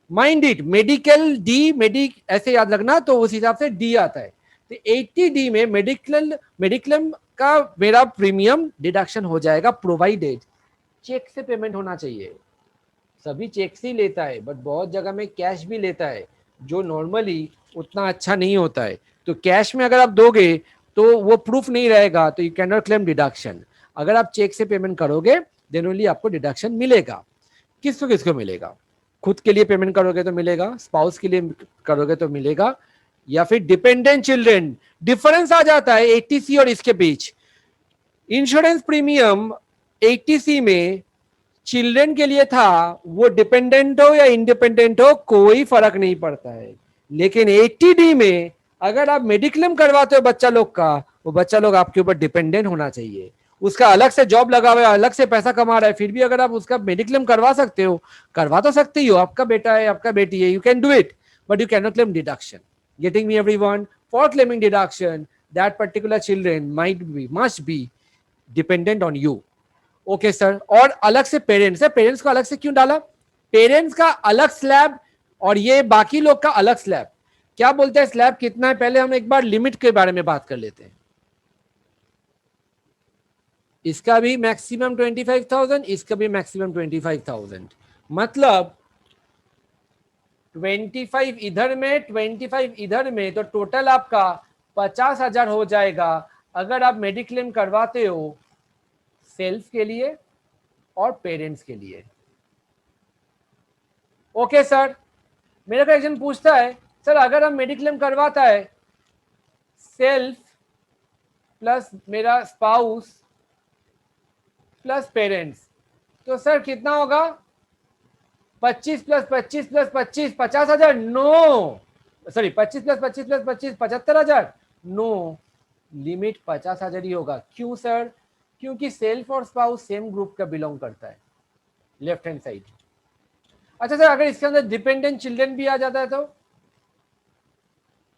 Mind it, medical D, medic ऐसे याद रखना, तो उस हिसाब से डी आता है। तो 80D में मेडिक्लेम का मेरा प्रीमियम डिडक्शन हो जाएगा, प्रोवाइडेड चेक से पेमेंट होना चाहिए। सभी चेक से ही लेता है, बट बहुत जगह में कैश भी लेता है, जो नॉर्मली उतना अच्छा नहीं होता है। तो कैश में अगर आप दोगे तो वो प्रूफ नहीं रहेगा, तो you can not claim deduction. अगर आप चेक से पेमेंट करोगे देन ओनली आपको डिडक्शन मिलेगा। किसको किसको मिलेगा? खुद के लिए पेमेंट करोगे तो मिलेगा, स्पाउस के लिए करोगे तो मिलेगा, या फिर डिपेंडेंट चिल्ड्रन। डिफरेंस आ जाता है 80C और इसके बीच। इंश्योरेंस प्रीमियम 80C में चिल्ड्रन के लिए था, वो डिपेंडेंट हो या इंडिपेंडेंट हो कोई फर्क नहीं पड़ता है। लेकिन 80D में अगर आप मेडिक्लेम करवाते हो बच्चा लोग का, वो बच्चा लोग आपके ऊपर डिपेंडेंट होना चाहिए, उसका अलग से जॉब लगा हुआ है, अलग से पैसा कमा रहा है, फिर भी अगर आप उसका मेडिक्लेम करवा सकते हो, करवा तो सकते ही हो, आपका बेटा है, आपका बेटी है, you can do it, but you can not claim deduction. Getting me everyone? For claiming deduction, that particular children might be, must be dependent on you. Okay sir. और अलग से पेरेंट्स है, पेरेंट्स को अलग से क्यों डाला? पेरेंट्स का अलग स्लैब और ये बाकी लोग का अलग स्लैब. क्या बोलते हैं स्लैब कितना है? पहले हम एक बार लिमिट के बारे में बात कर लेते हैं. इसका भी मैक्सिमम 25,000, इसका भी मैक्सिमम 25,000. मतलब 25 इधर में, 25 इधर में, तो टोटल आपका 50,000 हो जाएगा अगर आप मेडिक्लेम करवाते हो सेल्फ के लिए और पेरेंट्स के लिए. Okay sir. मेरा क्वेश्चन पूछता है सर अगर हम मेडिक्लेम करवाता है सेल्फ प्लस मेरा स्पाउस प्लस पेरेंट्स, तो सर कितना होगा? 25 plus 25 plus 25, 50,000? No, sorry, 25 plus 25 plus 25, 75,000? No, limit 50,000 ही होगा. क्यों सर? क्योंकि सेल्फ और स्पाउस सेम ग्रुप का बिलोंग करता है, लेफ्ट हैंड साइड. अच्छा सर अगर इसके अंदर डिपेंडेंट चिल्ड्रन भी आ जाता है तो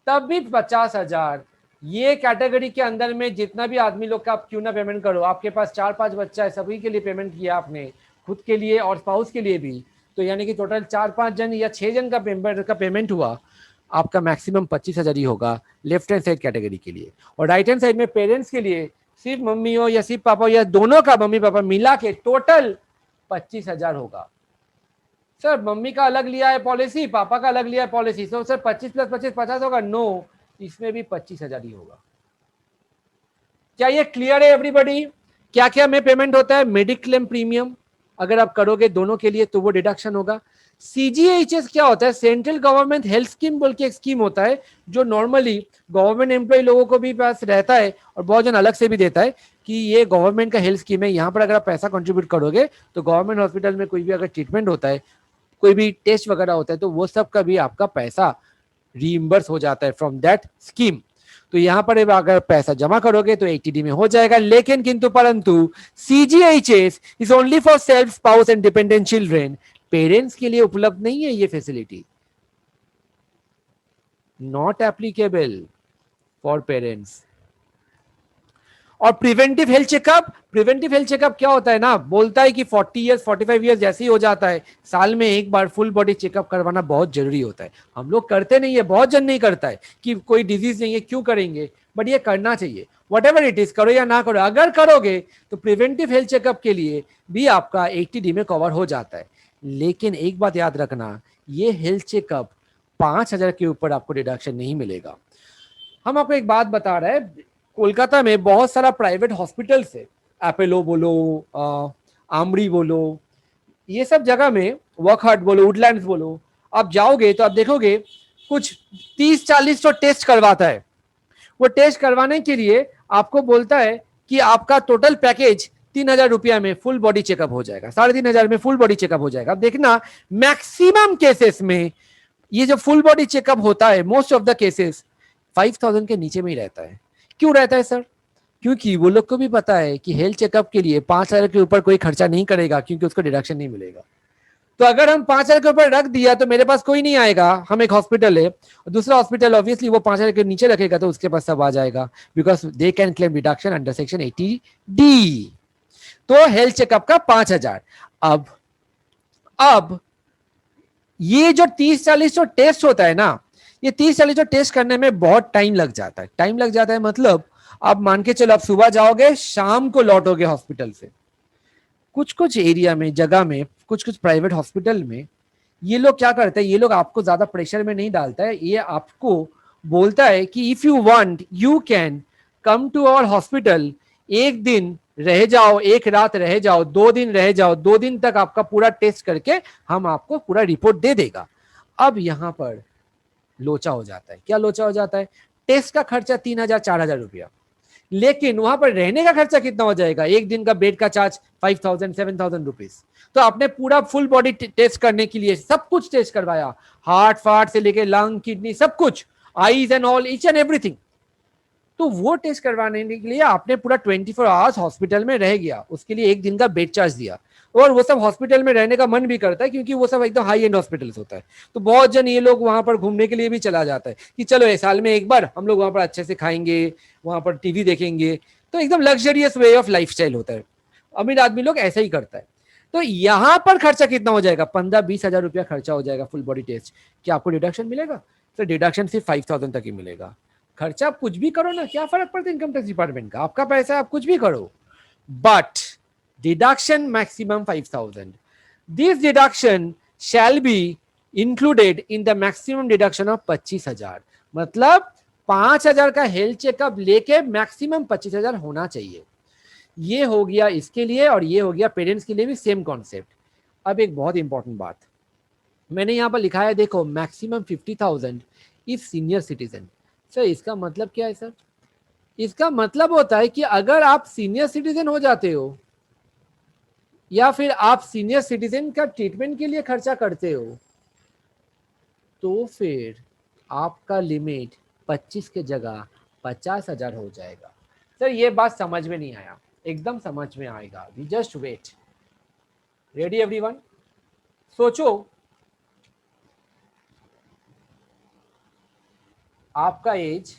तब भी 50,000. ये कैटेगरी के अंदर में जितना भी आदमी लोग का आप क्यों ना पेमेंट करो, आपके पास 4-5 बच्चा है, सभी के लिए पेमेंट किया आपने, खुद के लिए और स्पाउस के लिए भी, तो यानी कि टोटल 4-5 जन या 6 जन का पेमेंट हुआ, आपका मैक्सिमम 25,000 ही होगा लेफ्ट हैंड साइड कैटेगरी के लिए. और राइट हैंड साइड में पेरेंट्स के लिए सिर्फ मम्मी हो या सिर्फ पापा हो या दोनों का मम्मी पापा मिला के टोटल 25,000 होगा. सर मम्मी का अलग लिया है पॉलिसी, पापा का अलग लिया है पॉलिसी, तो सर 25 प्लस 25 50 होगा? नो, इसमें भी 25,000 ही होगा. क्या ये क्लियर है एवरीबॉडी? क्या क्या में पेमेंट होता है? मेडिक्लेम प्रीमियम अगर आप करोगे दोनों के लिए तो वो डिडक्शन होगा. सीजीएचएस क्या होता है? सेंट्रल गवर्नमेंट हेल्थ स्कीम बोल के एक स्कीम होता है जो नॉर्मली गवर्नमेंट एम्प्लॉय लोगों को भी पास रहता है और बहुत जन अलग से भी देता है कि ये गवर्नमेंट का हेल्थ स्कीम है, यहाँ पर अगर आप पैसा कंट्रीब्यूट करोगे तो गवर्नमेंट हॉस्पिटल में कोई भी अगर ट्रीटमेंट होता है, कोई भी टेस्ट वगैरह होता है, तो वो सब का भी आपका पैसा रीइंबर्स हो जाता है फ्रॉम दैट स्कीम. तो यहां पर अगर पैसा जमा करोगे तो एटीडी में हो जाएगा. लेकिन किंतु परंतु CGHS is only for self, spouse and dependent children. Parents के लिए उपलब्ध नहीं है ये facility, not applicable for parents. और preventive health checkup, preventive health checkup क्या होता है ना, बोलता है कि 40 इयर्स 45 इयर्स जैसे ही हो जाता है, साल में एक बार फुल बॉडी चेकअप करवाना बहुत जरूरी होता है. हम लोग करते नहीं है, बहुत जन नहीं करता है कि कोई डिजीज नहीं है क्यों करेंगे, बट ये करना चाहिए. वट एवर इट इज, करो या ना करो, अगर करोगे तो प्रिवेंटिव हेल्थ चेकअप के लिए भी आपका 80D में कवर हो जाता है. लेकिन एक बात याद रखना, ये हेल्थ चेकअप 5,000 के ऊपर आपको डिडक्शन नहीं मिलेगा. हम आपको एक बात बता रहे हैं, कोलकाता में बहुत सारा प्राइवेट हॉस्पिटल्स है, एपोलो बोलो, आमरी बोलो, ये सब जगह में, वर्कहार्ट बोलो, वुडलैंड्स बोलो, आप जाओगे तो आप देखोगे कुछ 30-40 तो टेस्ट करवाता है. वो टेस्ट करवाने के लिए आपको बोलता है कि आपका टोटल पैकेज 3,000 रुपया में फुल बॉडी चेकअप हो जाएगा, 3,500 में फुल बॉडी चेकअप हो जाएगा. अब देखना मैक्सिमम केसेस में ये जो फुल बॉडी चेकअप होता है, मोस्ट ऑफ द केसेस 5,000 के नीचे में ही रहता है. क्यों रहता है सर? क्योंकि वो लोग को भी पता है कि हेल्थ चेकअप के लिए 5,000 के ऊपर कोई खर्चा नहीं करेगा, क्योंकि उसको डिडक्शन नहीं मिलेगा. तो अगर हम 5,000 के ऊपर रख दिया तो मेरे पास कोई नहीं आएगा, हम एक हॉस्पिटल है, दूसरा हॉस्पिटल ऑब्वियसली वो 5,000 के नीचे रखेगा तो उसके पास सब आ जाएगा, because they can claim deduction under section 80D. तो हेल्थ चेकअप का 5,000. अब ये जो 30-40 जो टेस्ट होता है ना, ये 30-40 जो टेस्ट करने में बहुत टाइम लग जाता है. टाइम लग जाता है मतलब आप मान के चलो, आप सुबह जाओगे शाम को लौटोगे हॉस्पिटल से. कुछ कुछ एरिया में, जगह में, कुछ कुछ प्राइवेट हॉस्पिटल में ये लोग क्या करते हैं, ये लोग आपको ज्यादा प्रेशर में नहीं डालता है, ये आपको बोलता है कि if you want you can come to our hospital, एक दिन रह जाओ, एक रात रह जाओ, 2 दिन रह जाओ, 2 दिन तक आपका पूरा टेस्ट करके हम आपको पूरा रिपोर्ट दे देगा. अब यहां पर लोचा हो जाता है. क्या लोचा हो जाता है? टेस्ट का खर्चा 3,000-4,000 रुपया, लेकिन वहां पर रहने का खर्चा कितना हो जाएगा? एक दिन का बेड का चार्ज 5,000-7,000 रुपीज. तो आपने पूरा फुल बॉडी टेस्ट करने के लिए सब कुछ टेस्ट करवाया, हार्ट फार्ट से लेके लंग, किडनी, सब कुछ, eyes and all, each and everything. तो वो टेस्ट करवाने के लिए आपने पूरा 24 आवर्स हॉस्पिटल में रह गया, उसके लिए 1 दिन का बेड चार्ज दिया। और वो सब हॉस्पिटल में रहने का मन भी करता है क्योंकि वो सब एकदम हाई एंड हॉस्पिटल्स होता है। तो बहुत जन ये लोग वहां पर घूमने के लिए भी चला जाता है कि चलो ये साल में एक बार हम लोग वहां पर अच्छे से खाएंगे, वहां पर टीवी देखेंगे। तो एकदम लग्जरियस वे ऑफ लाइफस्टाइल होता है, अमीर आदमी लोग ऐसा ही करता है। तो यहां पर खर्चा कितना हो जाएगा, 15-20 हजार रुपया खर्चा हो जाएगा फुल बॉडी टेस्ट। क्या आपको डिडक्शन मिलेगा? तो डिडक्शन सिर्फ 5,000 तक ही मिलेगा। खर्चा आप कुछ भी करो ना, क्या फर्क पड़ता है इनकम टैक्स डिपार्टमेंट का, आपका पैसा है, आप कुछ भी करो। But deduction maximum 5,000। This deduction shall be included in the maximum deduction of 25,000। मतलब 5,000 का हेल्थ चेकअप लेके मैक्सिमम 25,000 होना चाहिए। ये हो गया इसके लिए, और ये हो गया पेरेंट्स के लिए भी सेम कॉन्सेप्ट। अब एक बहुत इंपॉर्टेंट बात मैंने यहां पर लिखा है, देखो maximum 50,000 if senior citizen. Sir इसका मतलब क्या है सर? इसका मतलब होता है कि अगर आप सीनियर सिटीजन हो जाते हो या फिर आप सीनियर सिटीजन का ट्रीटमेंट के लिए खर्चा करते हो, तो फिर आपका लिमिट 25 के जगह 50,000 हो जाएगा। सर ये बात समझ में नहीं आया, एकदम समझ में आएगा, we just wait. Ready everyone? सोचो आपका एज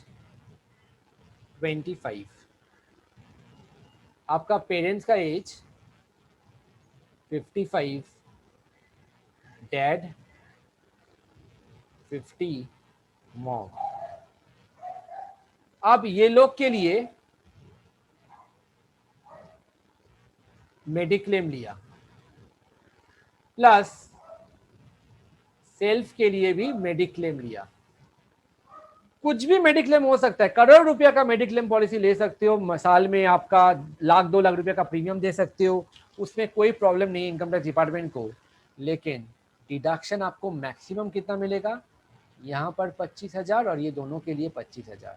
25, आपका पेरेंट्स का एज 55, डैड 50, मॉम। अब ये लोग के लिए मेडिक्लेम लिया, प्लस सेल्फ के लिए भी मेडिक्लेम लिया। कुछ भी मेडिक्लेम हो सकता है, करोड़ रुपया का मेडिक्लेम पॉलिसी ले सकते हो, साल में आपका 1,00,000-2,00,000 रुपया का प्रीमियम दे सकते हो, उसमें कोई प्रॉब्लम नहीं है इनकम टैक्स डिपार्टमेंट को। लेकिन डिडक्शन आपको मैक्सिमम कितना मिलेगा? यहाँ पर 25,000 और ये दोनों के लिए 25,000।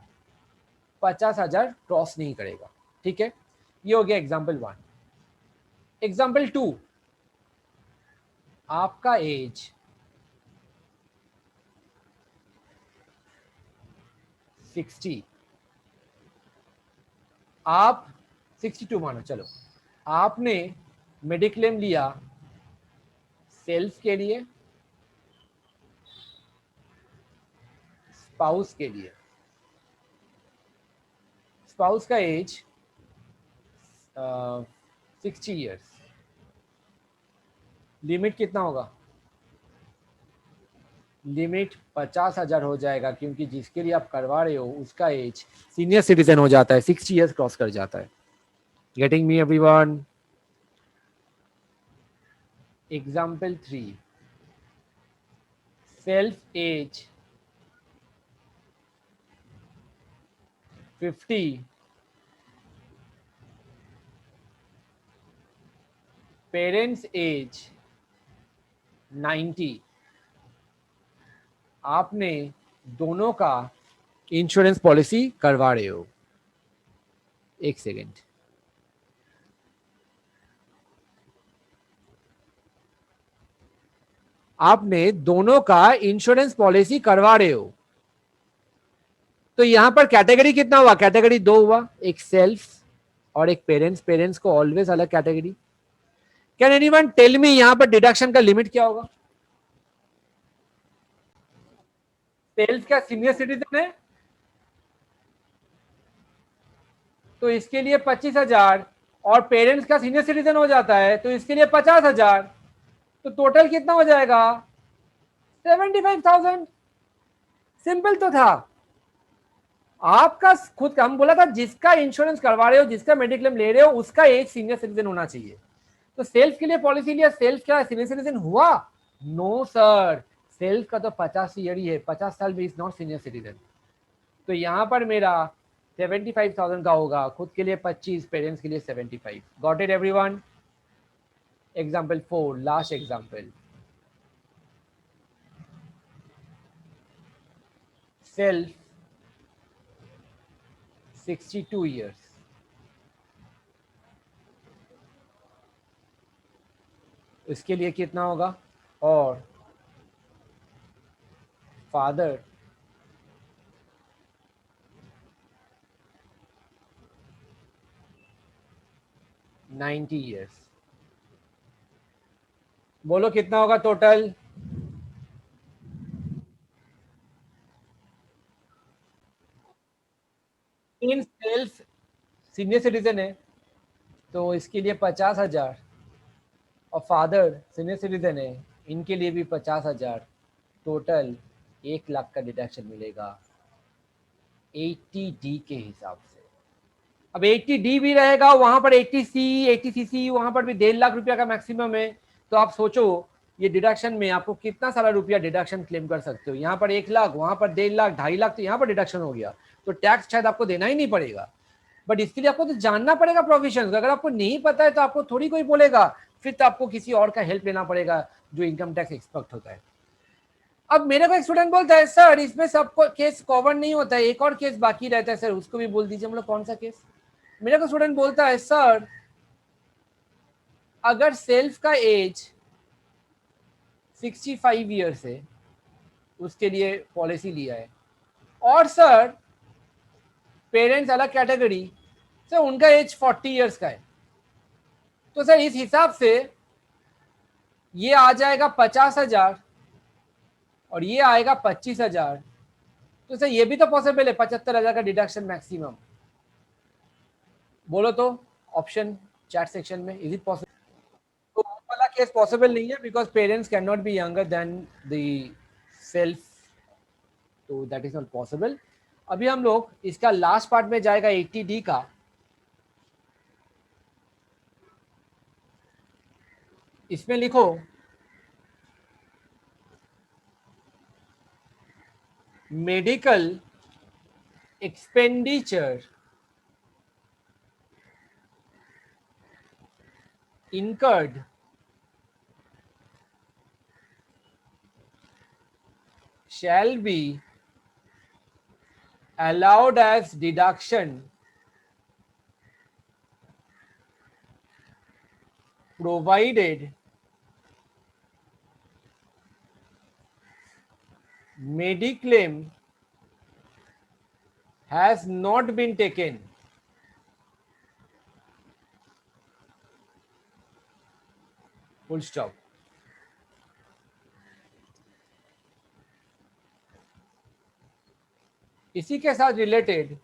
50,000 क्रॉस नहीं करेगा। ठीक है, ये हो गया एग्जाम्पल 1। एग्जाम्पल 2, आपका एज 60, आप 62 मानो चलो, आपने मेडिक्लेम लिया सेल्फ के लिए, स्पाउस के लिए। स्पाउस का एज 60 ईयर्स, लिमिट कितना होगा? लिमिट 50,000 हो जाएगा, क्योंकि जिसके लिए आप करवा रहे हो उसका एज सीनियर सिटीजन हो जाता है, 60 ईयर्स क्रॉस कर जाता है। Getting me everyone? Example 3, self age 50, parents age 90। आपने दोनों का इंश्योरेंस पॉलिसी करवा रहे हो। एक सेकेंड, आपने दोनों का इंश्योरेंस पॉलिसी करवा रहे हो, तो यहां पर कैटेगरी कितना हुआ? कैटेगरी 2 हुआ, एक सेल्फ और एक पेरेंट्स। पेरेंट्स को ऑलवेज अलग category. Can anyone tell me यहां पर डिडक्शन का लिमिट क्या होगा? सेल्फ का सीनियर सिटीजन है तो इसके लिए 25,000, और पेरेंट्स का सीनियर सिटीजन हो जाता है तो इसके लिए 50,000। तो टोटल कितना हो जाएगा? 75,000। सिंपल तो था। आपका खुद का, हम बोला था जिसका इंश्योरेंस करवा रहे हो, जिसका मेडिक्लेम ले रहे हो, उसका एज सीनियर सिटीजन होना चाहिए। तो सेल्फ के लिए पॉलिसी लिया, सेल्फ क्या सीनियर सिटीजन हुआ? नो सर, सेल्फ का तो 50 ईयर ही है, 50 साल में इज नॉट सीनियर सिटीजन। तो यहां पर मेरा 75,000 का होगा, खुद के लिए 25, पेरेंट्स के लिए 75। Got it everyone? Example 4, last example, self 62 years, इसके लिए कितना होगा? और फादर 90 ईयर्स। बोलो कितना होगा total? In self senior citizen है तो इसके लिए 50,000, और फादर सीनियर सिटीजन है, इनके लिए भी 50,000। टोटल 1 लाख का डिडक्शन मिलेगा 80D के हिसाब से। अब 80D भी रहेगा, वहां पर 80C 80CC, वहां पर भी 1.5 लाख रुपया का मैक्सिमम है। तो आप सोचो ये डिडक्शन में आपको कितना सारा रुपया डिडक्शन क्लेम कर सकते हो। यहाँ पर 1 लाख, वहां पर 1.5 लाख, 2.5 लाख, तो यहाँ पर डिडक्शन हो गया। तो टैक्स शायद आपको देना ही नहीं पड़ेगा। बट इसके लिए आपको तो जानना पड़ेगा प्रोविजन। अगर आपको नहीं पता है तो आपको थोड़ी कोई बोलेगा, फिर तो आपको किसी और का हेल्प लेना पड़ेगा जो इनकम टैक्स एक्सपर्ट होता है। अब मेरे को एक स्टूडेंट बोलता है सर इसमें सबको केस कवर नहीं होता है, एक और केस बाकी रहता है सर, उसको भी बोल दीजिए। हम लोग कौन सा केस? मेरे को स्टूडेंट बोलता है सर अगर सेल्फ का एज 65 ईयर्स है, उसके लिए पॉलिसी लिया है, और सर पेरेंट्स अलग कैटेगरी, सर उनका एज 40 ईयर्स का है, तो सर इस हिसाब से ये आ जाएगा 50,000 और ये आएगा 25,000। तो सर ये भी तो पॉसिबल है 75,000 का डिडक्शन मैक्सिमम। बोलो तो ऑप्शन चैट सेक्शन में, इज इट पॉसिबल? तो वो वाला केस पॉसिबल नहीं है because parents can not be younger than the self, तो दैट इज नॉट पॉसिबल। अभी हम लोग इसका लास्ट पार्ट में जाएगा 80D का। इसमें लिखो medical expenditure incurred shall be allowed as deduction provided mediclaim has not been taken. Full stop. इसी के साथ related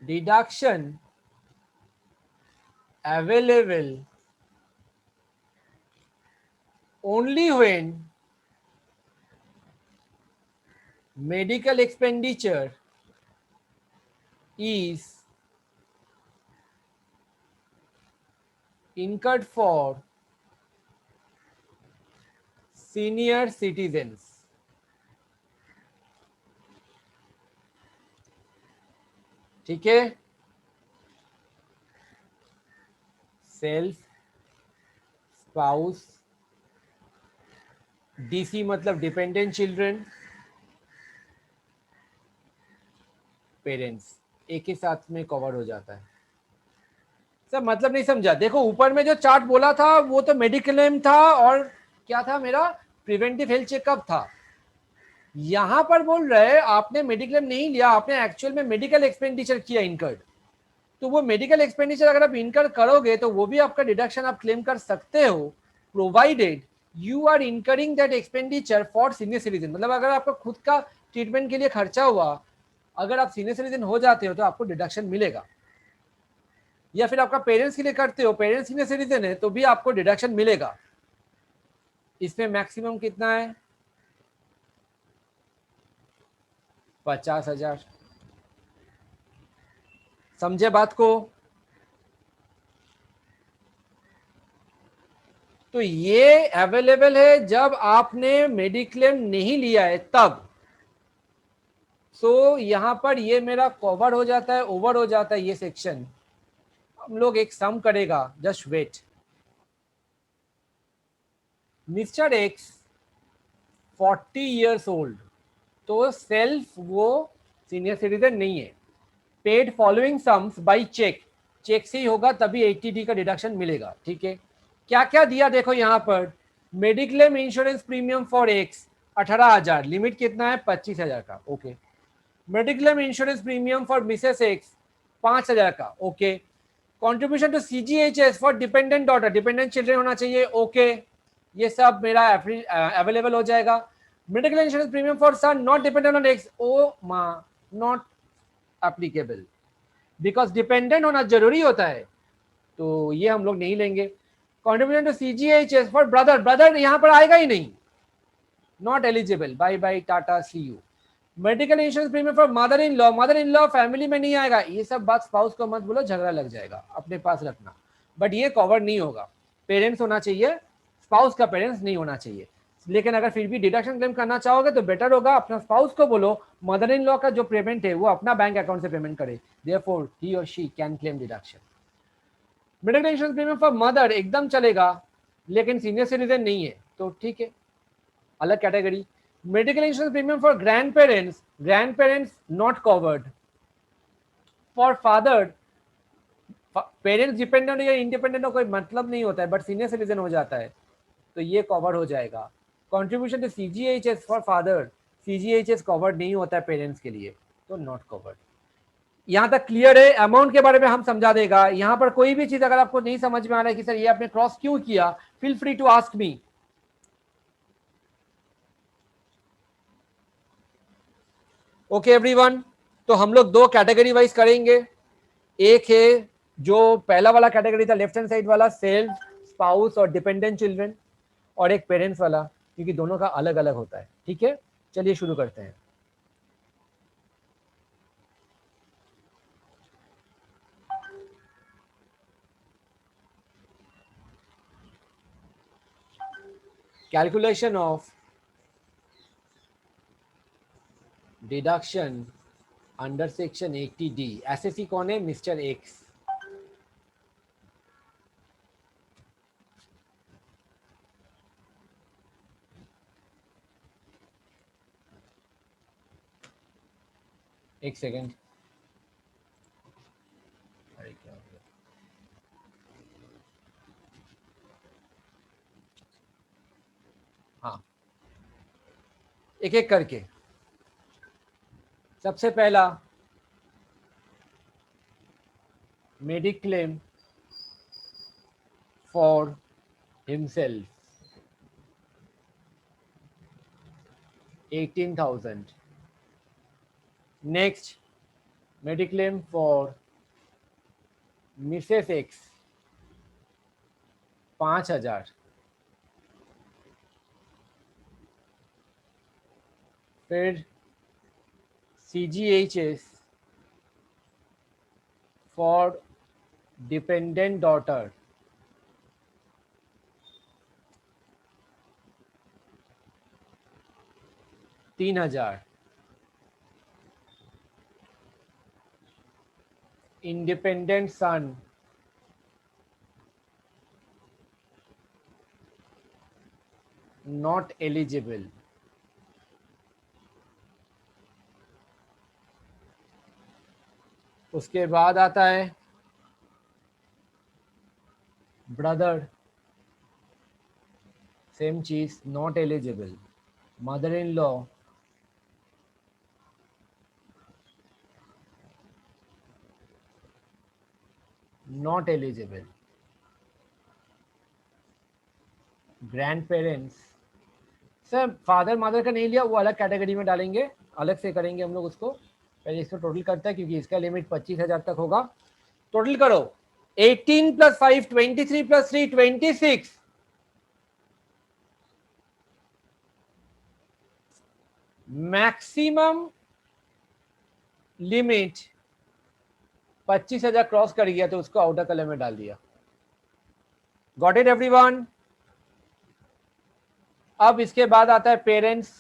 deduction available only when medical expenditure is incurred for senior citizens. ठीक है, सेल्फ, स्पाउस, डीसी मतलब dependent children, parents, एक ही साथ में cover हो जाता है। सर मतलब नहीं समझा। देखो ऊपर में जो चार्ट बोला था वो तो मेडिक्लेम था और क्या था मेरा प्रिवेंटिव हेल्थ चेकअप था। यहां पर बोल रहे आपने मेडिक्लेम नहीं लिया, आपने एक्चुअल में मेडिकल एक्सपेंडिचर किया इनकर्ड, तो वो मेडिकल एक्सपेंडिचर अगर आप इनकर करोगे तो वो भी आपका डिडक्शन आप क्लेम कर सकते हो, provided you are incurring that expenditure for senior citizen. मतलब अगर आपका खुद का ट्रीटमेंट के लिए खर्चा हुआ, अगर आप सीनियर सिटीजन हो जाते हो तो आपको डिडक्शन मिलेगा, या फिर आपका पेरेंट्स के लिए करते हो, पेरेंट्स सीनियर सिटीजन है तो भी आपको डिडक्शन मिलेगा। इसमें मैक्सिमम कितना है? 50,000। समझे बात को? तो ये अवेलेबल है जब आपने मेडिक्लेम नहीं लिया है तब। सो यहां पर ये मेरा कवर हो जाता है, ओवर हो जाता है ये सेक्शन। हम लोग एक सम करेगा, just wait. Mister X 40 years old, तो सेल्फ वो सीनियर सिटीजन नहीं है, paid following sums by cheque, cheque से ही होगा तभी 80D का डिडक्शन मिलेगा। ठीक है, क्या क्या दिया देखो यहां पर, mediclaim insurance premium for X 18,000, limit कितना है 25,000 का। Okay, mediclaim insurance premium for Mrs X 5,000 का, okay. Contribution to CGHS for dependent daughter, dependent children होना चाहिए, ओके। ये सब मेरा अवेलेबल हो जाएगा। Medical insurance premium for son not dependent on X, ओ माँ, नॉट एप्लीकेबल, बिकॉज डिपेंडेंट होना जरूरी होता है, तो ये हम लोग नहीं लेंगे। Contribution to CGHS for brother, brother यहाँ पर आएगा ही नहीं, not eligible, bye bye tata see you. Medical insurance premium for mother in law, mother in law family में नहीं आएगा, ये सब बात स्पाउस को मत बोलो, झगड़ा लग जाएगा, अपने पास रखना, बट ये कवर नहीं होगा। पेरेंट्स होना चाहिए, स्पाउस का पेरेंट्स नहीं होना चाहिए। लेकिन अगर फिर भी डिडक्शन क्लेम करना चाहोगे तो बेटर होगा अपना स्पाउस को बोलो मदर इन लॉ का जो पेमेंट है वो अपना बैंक अकाउंट से पेमेंट करे, देयरफॉर ही और she can claim deduction. Middle insurance premium for mother एकदम चलेगा, लेकिन सीनियर सिटीजन नहीं है तो ठीक है, अलग category. Medical insurance premium for grand parents, grand parents not covered. For father, parents dependent या इंडिपेंडेंट हो कोई मतलब नहीं होता है, बट सीनियर सिटीजन हो जाता है तो ये कवर हो जाएगा। Contribution to CGHS for father, CGHS covered नहीं होता है पेरेंट्स के लिए, तो नॉट कवर्ड। यहां तक क्लियर है? अमाउंट के बारे में हम समझा देगा। यहां पर कोई भी चीज अगर आपको नहीं समझ में आ रहा है कि सर ये आपने क्रॉस क्यों किया, feel free to ask me. Okay everyone, तो हम लोग दो कैटेगरी वाइज करेंगे। एक है जो पहला वाला कैटेगरी था लेफ्ट हैंड साइड वाला, सेल्फ, स्पाउस और डिपेंडेंट चिल्ड्रन, और एक पेरेंट्स वाला, क्योंकि दोनों का अलग अलग होता है। ठीक है, चलिए शुरू करते हैं। Calculation of deduction under section 80D। SSC कौन है? Mister x. एक सेकेंड, अरे क्या हो गया? हाँ, एक एक करके। सबसे पहला mediclaim for himself 18,000। Next mediclaim for Mrs X 5,000। फिर CGHS for dependent daughter 3,000। Independent son not eligible. उसके बाद आता है ब्रदर, सेम चीज, not eligible. Mother in law not eligible. Grand parents, sir father mother का नहीं लिया, वो अलग कैटेगरी में डालेंगे, अलग से करेंगे हम लोग उसको। पहले इसको टोटल करता है क्योंकि इसका लिमिट 25,000 तक होगा। टोटल करो, 18 + 5 23 + 3 26। मैक्सिमम लिमिट 25,000 क्रॉस कर गया तो उसको आउटर कलर में डाल दिया। Got it everyone? अब इसके बाद आता है पेरेंट्स।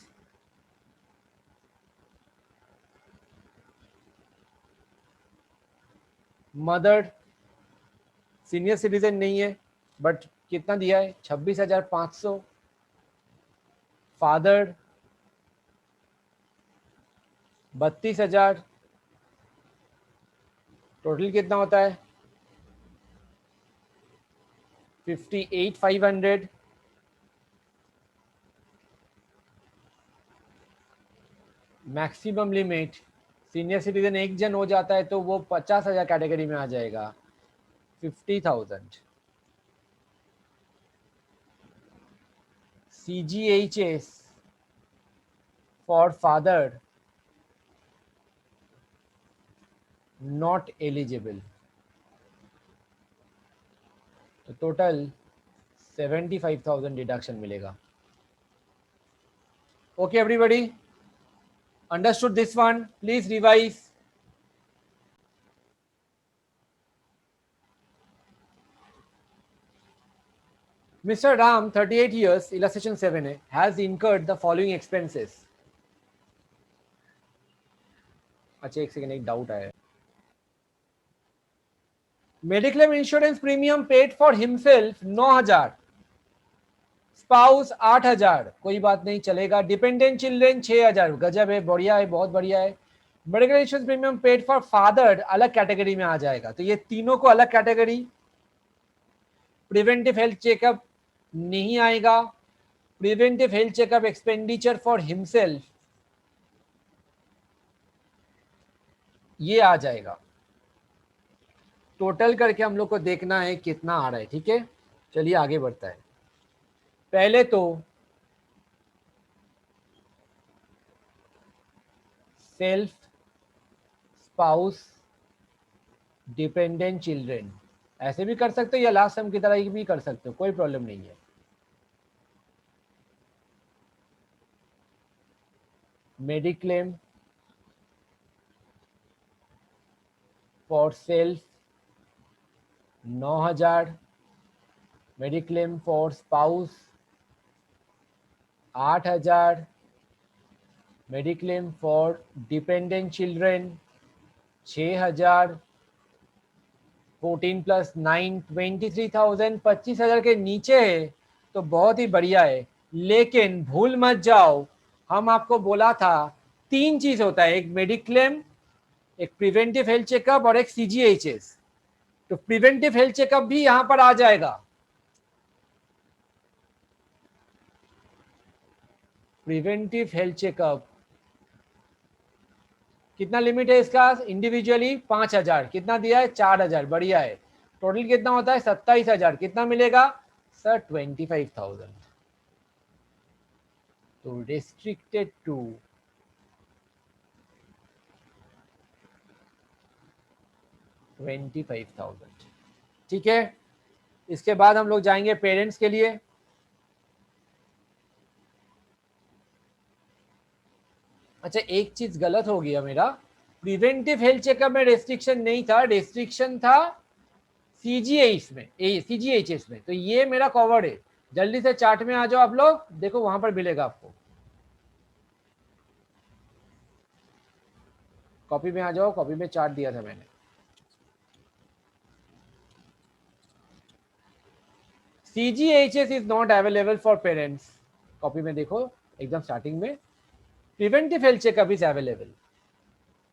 मदर सीनियर सिटीजन नहीं है, बट कितना दिया है? 26,500। फादर 32,000। टोटल कितना होता है? 58,500। मैक्सिमम लिमिट सीनियर सिटीजन एक जन हो जाता है तो वो 50,000 कैटेगरी में आ जाएगा, 50,000। CGHS for father not eligible, तो टोटल 75,000 डिडक्शन मिलेगा। Okay everybody, understood this one? Please revise. Mr. Ram, 38 years, illustration 7A, has incurred the following expenses. अच्छा एक सेकेंड, एक डाउट आया। Mediclaim insurance premium paid for himself 9,000, spouse 8,000, कोई बात नहीं चलेगा। डिपेंडेंट चिल्ड्रेन 6,000, गजब है, बढ़िया है, बहुत बढ़िया है। Medical insurance premium paid for father अलग कैटेगरी में आ जाएगा, तो ये तीनों को अलग कैटेगरी। प्रिवेंटिव हेल्थ चेकअप नहीं आएगा। Preventive health checkup expenditure for himself ये आ जाएगा। टोटल करके हम लोग को देखना है कितना आ रहा है, ठीक है। चलिए आगे बढ़ता है। पहले तो सेल्फ, स्पाउस, डिपेंडेंट चिल्ड्रेन ऐसे भी कर सकते हो या लास्ट सम की तरह भी कर सकते हो, कोई प्रॉब्लम नहीं है। Mediclaim for self 9,000, mediclaim for spouse 8,000, mediclaim for dependent children 6,000, 14 + 9 23,000, 25,000 के नीचे है तो बहुत ही बढ़िया है। लेकिन भूल मत जाओ, हम आपको बोला था 3 चीज होता है, एक मेडिक्लेम, एक प्रिवेंटिव हेल्थ चेकअप और एक CGHS। तो प्रिवेंटिव हेल्थ चेकअप भी यहां पर आ जाएगा। प्रिवेंटिव हेल्थ चेकअप कितना लिमिट है इसका? इंडिविजुअली 5,000, कितना दिया है? 4,000, बढ़िया है। टोटल कितना होता है? 27,000, कितना मिलेगा सर? 25,000। तो रिस्ट्रिक्टेड टू 25,000, ठीक है। इसके बाद हम लोग जाएंगे पेरेंट्स के लिए। अच्छा एक चीज गलत हो गया मेरा, प्रिवेंटिव हेल्थ चेकअप में रेस्ट्रिक्शन नहीं था, रेस्ट्रिक्शन था CGHS में, CGHS में, तो ये मेरा कवर्ड है। जल्दी से चार्ट में आ जाओ आप लोग, देखो वहां पर मिलेगा आपको। कॉपी में आ जाओ, कॉपी में चार्ट दिया था मैंने। CGHS is not available for parents, copy में देखो एकदम स्टार्टिंग में। Preventive health checkup is available.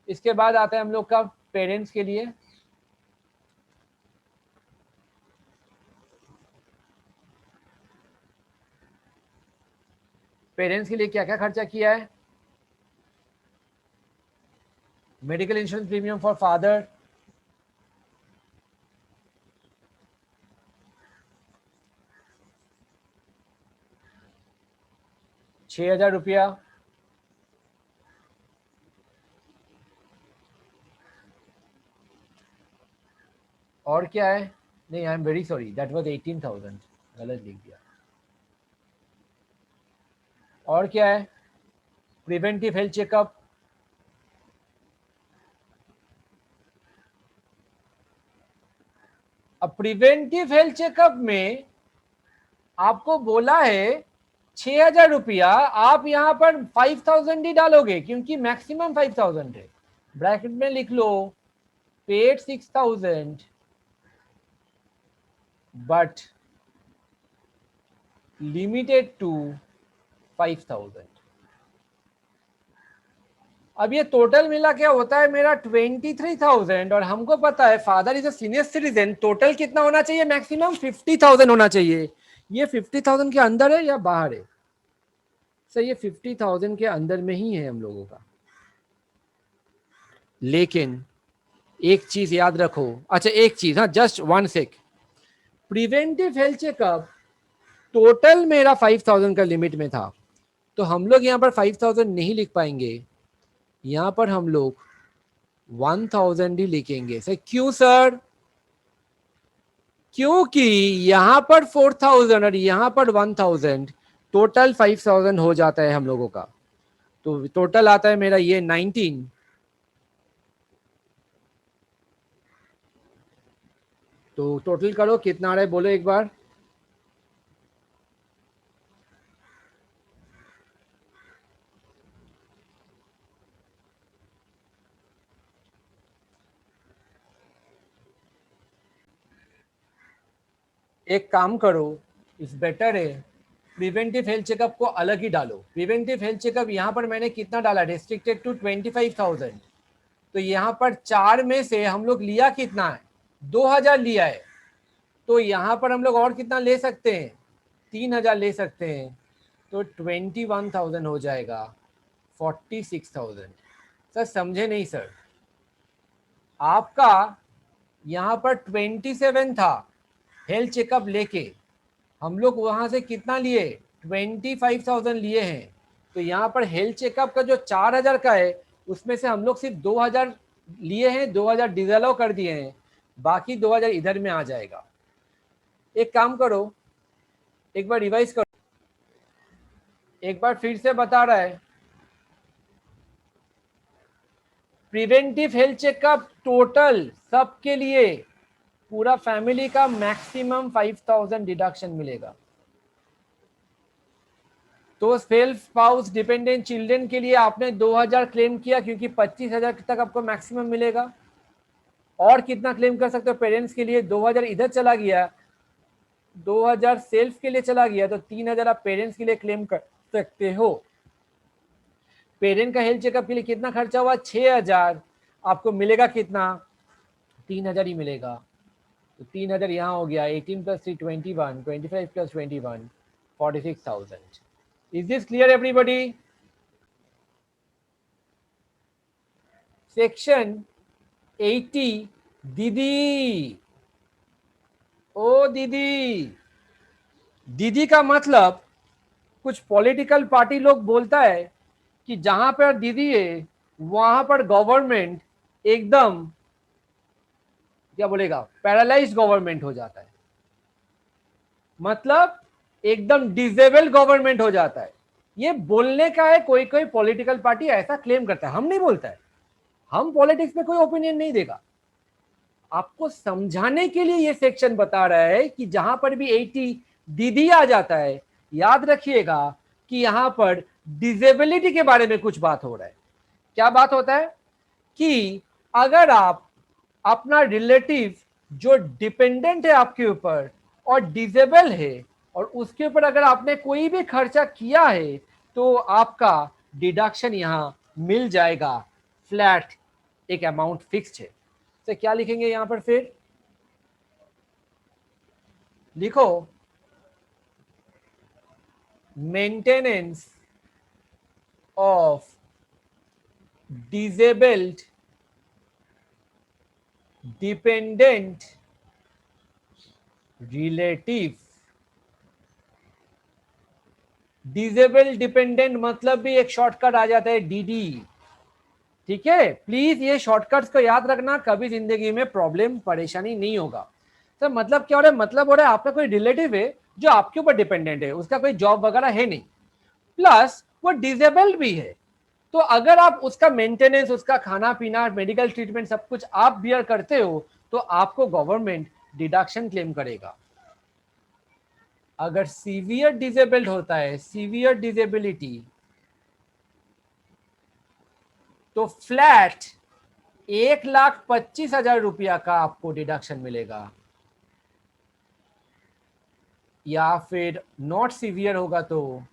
इसके बाद आता है हम लोग का पेरेंट्स के लिए। पेरेंट्स के लिए क्या क्या खर्चा किया है? Medical insurance premium for father 6,000 रुपया। और क्या है? नहीं, I am very sorry, that was 18,000, गलत लिख दिया। और क्या है? प्रिवेंटिव हेल्थ चेकअप अब प्रिवेंटिव हेल्थ चेकअप में आपको बोला है 6,000 रुपया, आप यहां पर 5,000 ही डालोगे क्योंकि मैक्सिमम 5,000 है। ब्रैकेट में लिख लो पेड 6,000 बट लिमिटेड टू 5,000। अब ये टोटल मिला क्या होता है मेरा 23,000, और हमको पता है father is a senior citizen, total कितना होना चाहिए? मैक्सिमम 50,000 होना चाहिए। ये 50,000 के अंदर है या बाहर है? सर ये 50,000 के अंदर में ही है हम लोगों का। लेकिन एक चीज याद रखो, अच्छा एक चीज, हाँ just one sec, preventive health checkup total मेरा 5000 का लिमिट में था, तो हम लोग यहाँ पर 5000 नहीं लिख पाएंगे, यहाँ पर हम लोग 1000 ही लिखेंगे। सर क्यों सर? क्योंकि यहाँ पर 4000 और यहाँ पर 1000, टोटल 5000 हो जाता है हम लोगों का, तो टोटल आता है मेरा ये 19। तो टोटल करो कितना आ रहा है बोलो एक बार। एक काम करो, इस बेटर है, प्रिवेंटिव हेल्थ चेकअप को अलग ही डालो। प्रिवेंटिव हेल्थ चेकअप यहाँ पर मैंने कितना डाला, रिस्ट्रिक्टेड टू 25,000, तो यहाँ पर 4 में से हम लोग लिया कितना है, 2000 लिया है, तो यहाँ पर हम लोग और कितना ले सकते हैं, 3000 ले सकते हैं, तो 21,000 हो जाएगा, 46,000। सर समझे नहीं सर? आपका यहाँ पर 27 था हेल्थ चेकअप लेके, हम लोग वहां से कितना लिए, 25,000 लिए हैं, तो यहाँ पर हेल्थ चेकअप का जो 4000 का है उसमें से हम लोग सिर्फ 2000 लिए हैं, 2000 डिसअलाउ कर दिए हैं, बाकी 2000 इधर में आ जाएगा। एक काम करो, एक बार रिवाइज करो, एक बार फिर से बता रहा है, प्रिवेंटिव हेल्थ चेकअप टोटल सबके लिए पूरा फैमिली का मैक्सिमम 5000 डिडक्शन मिलेगा। तो सेल्फ स्पाउस डिपेंडेंट चिल्ड्रन के लिए आपने 2000 क्लेम किया क्योंकि 25,000 तक आपको मैक्सिमम मिलेगा। और कितना क्लेम कर सकते हो पेरेंट्स के लिए, 2000 इधर चला गया, 2000 सेल्फ के लिए चला गया, तो 3000 आप पेरेंट्स के लिए क्लेम कर सकते हो। पेरेंट का हेल्थ चेकअप के लिए कितना खर्चा हुआ, 6000, आपको मिलेगा कितना, 3000 ही मिलेगा। तो 3000 यहाँ हो गया, 18 + 3 21, 25 + 21 46,000। Is this clear everybody? Section 80, दीदी, ओ दीदी, दीदी का मतलब कुछ पॉलिटिकल पार्टी लोग बोलता है कि जहां पर दीदी है वहां पर गवर्नमेंट एकदम क्या बोलेगा, पैरालाइज्ड गवर्नमेंट हो जाता है, मतलब एकदम डिसेबल गवर्नमेंट हो जाता है। ये बोलने का है, कोई कोई पॉलिटिकल पार्टी ऐसा क्लेम करता है, हम नहीं बोलता है, हम पॉलिटिक्स में कोई ओपिनियन नहीं देगा। आपको समझाने के लिए ये सेक्शन बता रहा है कि जहां पर भी 80 दीदी आ जाता है, याद रखिएगा कि यहां पर डिसेबिलिटी के बारे में कुछ बात हो रहा है। क्या बात होता है कि अगर आप अपना रिलेटिव जो डिपेंडेंट है आपके ऊपर और डिसेबल है और उसके ऊपर अगर आपने कोई भी खर्चा किया है तो आपका डिडक्शन यहां मिल जाएगा, फ्लैट एक अमाउंट फिक्स्ड है। तो क्या लिखेंगे यहां पर, फिर लिखो, maintenance of disabled dependent relative. Disable dependent मतलब भी एक शॉर्टकट आ जाता है, डीडी। ठीक है, प्लीज ये शॉर्टकट्स को याद रखना, कभी जिंदगी में प्रॉब्लम परेशानी नहीं होगा। सर मतलब क्या हो रहा है, मतलब हो रहा है आपका कोई रिलेटिव है जो आपके ऊपर डिपेंडेंट है, उसका कोई जॉब वगैरह है नहीं, प्लस वो डिसेबल्ड भी है, तो अगर आप उसका मेंटेनेंस, उसका खाना पीना, मेडिकल ट्रीटमेंट सब कुछ आप बियर करते हो तो आपको गवर्नमेंट डिडक्शन क्लेम करेगा। अगर सीवियर डिसेबल्ड होता है, सीवियर डिसेबिलिटी, तो फ्लैट 1,25,000 रुपया का आपको डिडक्शन मिलेगा, या फिर नॉट सीवियर होगा तो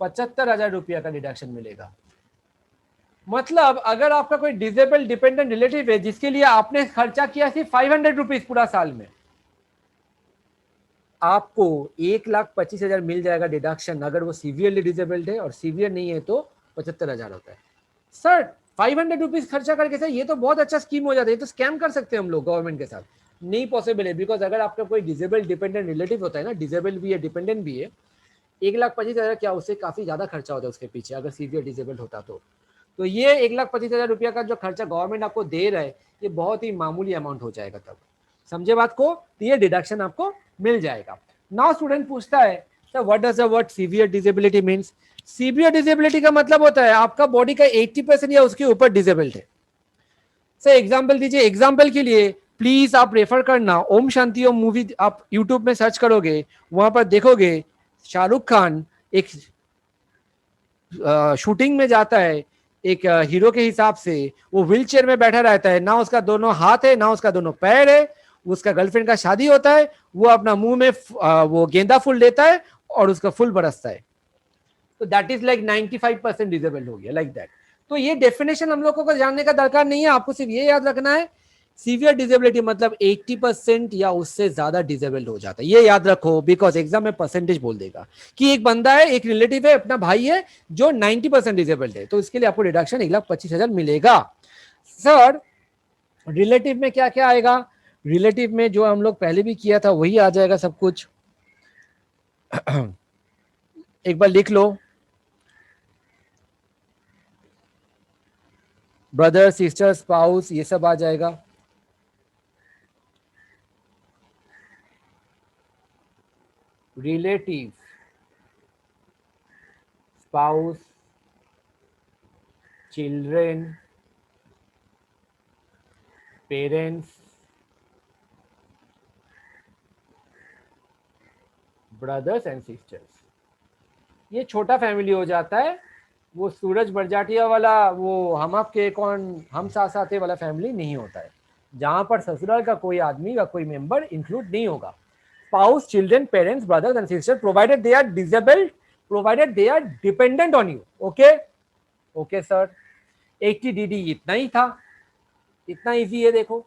75,000 रुपया का डिडक्शन मिलेगा। मतलब अगर आपका कोई डिसेबल डिपेंडेंट रिलेटिव है जिसके लिए आपने खर्चा किया सिर्फ 500 रुपीज पूरा साल में, आपको 1,25,000 मिल जाएगा डिडक्शन, अगर वो सीवियरली डिसेबल्ड है, और सीवियर नहीं है तो 75,000 होता है। सर ₹500 खर्चा करके सर ये तो बहुत अच्छा स्कीम हो जाता है, ये तो स्कैम कर सकते हैं हम लोग गवर्नमेंट के साथ। नहीं पॉसिबल है, बिकॉज अगर आपका कोई डिजेबल डिपेंडेंट रिलेटिव होता है ना, डिजेबल भी है डिपेंडेंट भी है, 1,25,000 क्या, उससे काफी ज्यादा खर्चा होता है उसके पीछे अगर सीवियर डिजेबल्ड होता तो ये 1,25,000 रुपया का जो खर्चा गवर्नमेंट आपको दे रहा है, ये बहुत ही मामूली अमाउंट हो जाएगा तब। समझे बात को? तो ये डिडक्शन आपको मिल जाएगा। नाउ स्टूडेंट पूछता है sir what does the word severe disability means? Severe disability का मतलब होता है आपका बॉडी का 80% या उसके ऊपर डिसेबल्ड है। सर एग्जाम्पल दीजिए। एग्जाम्पल के लिए प्लीज आप रेफर करना ओम शांति ओम मूवी, आप यूट्यूब में सर्च करोगे, वहां पर देखोगे शाहरुख खान एक शूटिंग में जाता है, एक हीरो के हिसाब से वो व्हील चेयर में बैठा रहता है, ना उसका दोनों हाथ है ना उसका दोनों पैर है, उसका गर्लफ्रेंड का शादी होता है, वो अपना मुंह में वो गेंदा फूल लेता है और उसका फूल बरसता है, तो दैट इज लाइक 95% डिसेबल हो गया, लाइक दैट। तो ये डेफिनेशन हम लोगों को जानने का दरकार नहीं है, आपको सिर्फ ये याद रखना है सीवियर डिसेबिलिटी मतलब 80% या उससे ज्यादा डिसेबल्ड हो जाता है, ये याद रखो, बिकॉज एग्जाम में परसेंटेज बोल देगा कि एक बंदा है, एक रिलेटिव है, अपना भाई है जो 90% डिसेबल्ड है, तो इसके लिए आपको डिडक्शन 1,25,000 मिलेगा। सर रिलेटिव में क्या क्या आएगा? रिलेटिव में जो हम लोग पहले भी किया था वही आ जाएगा सब कुछ। एक बार लिख लो, ब्रदर सिस्टर स्पाउस ये सब आ जाएगा। Relative, spouse, children, parents, brothers and sisters, ये छोटा फैमिली हो जाता है। वो सूरज बरजाटिया वाला, वो हम आपके कौन हम साथ साथे वाला फैमिली नहीं होता है, जहां पर ससुराल का कोई आदमी या कोई मेंबर इंक्लूड नहीं होगा। Spouse, children, parents, brothers and sister provided they are disabled, provided they are dependent on you. Okay okay sir, 80 DD इतना ही था, इतना इजी है। देखो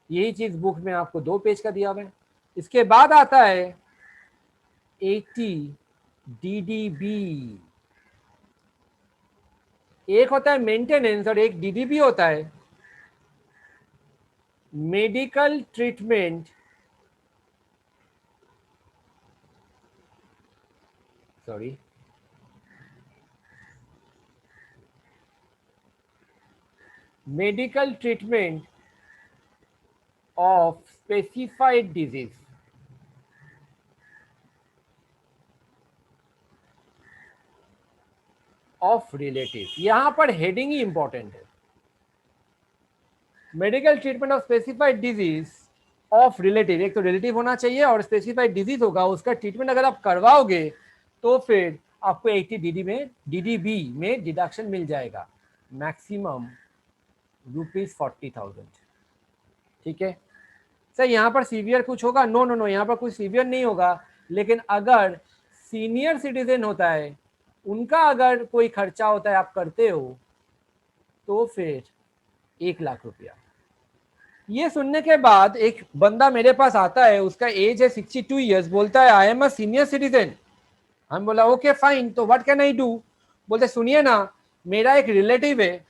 यही चीज बुक में आपको 2 पेज का दिया हुआ है। इसके बाद आता है 80 DDB। एक होता है मेंटेनेंस और एक DDB होता है medical treatment, sorry medical treatment of specified disease. Of relative, यहां पर हेडिंग ही इंपॉर्टेंट है। Medical treatment of specified disease of relative, एक तो रिलेटिव होना चाहिए और स्पेसिफाइड डिजीज होगा, उसका ट्रीटमेंट अगर आप करवाओगे तो फिर आपको 80 में DDB में डिडक्शन मिल जाएगा, मैक्सिमम ₹40,000। ठीक है सर, यहाँ पर सीवियर कुछ होगा? नो नो नो, यहाँ पर कुछ सीवियर नहीं होगा, लेकिन अगर सीनियर सिटीजन होता है, उनका अगर कोई खर्चा होता है आप करते हो, तो फिर 1,00,000 रुपया। ये सुनने के बाद एक बंदा मेरे पास आता है, उसका एज है 62 ईयर्स, बोलता है I am a senior citizen. हम बोला ओके फाइन, तो व्हाट कैन आई डू? बोलते सुनिए ना, मेरा एक रिलेटिव है,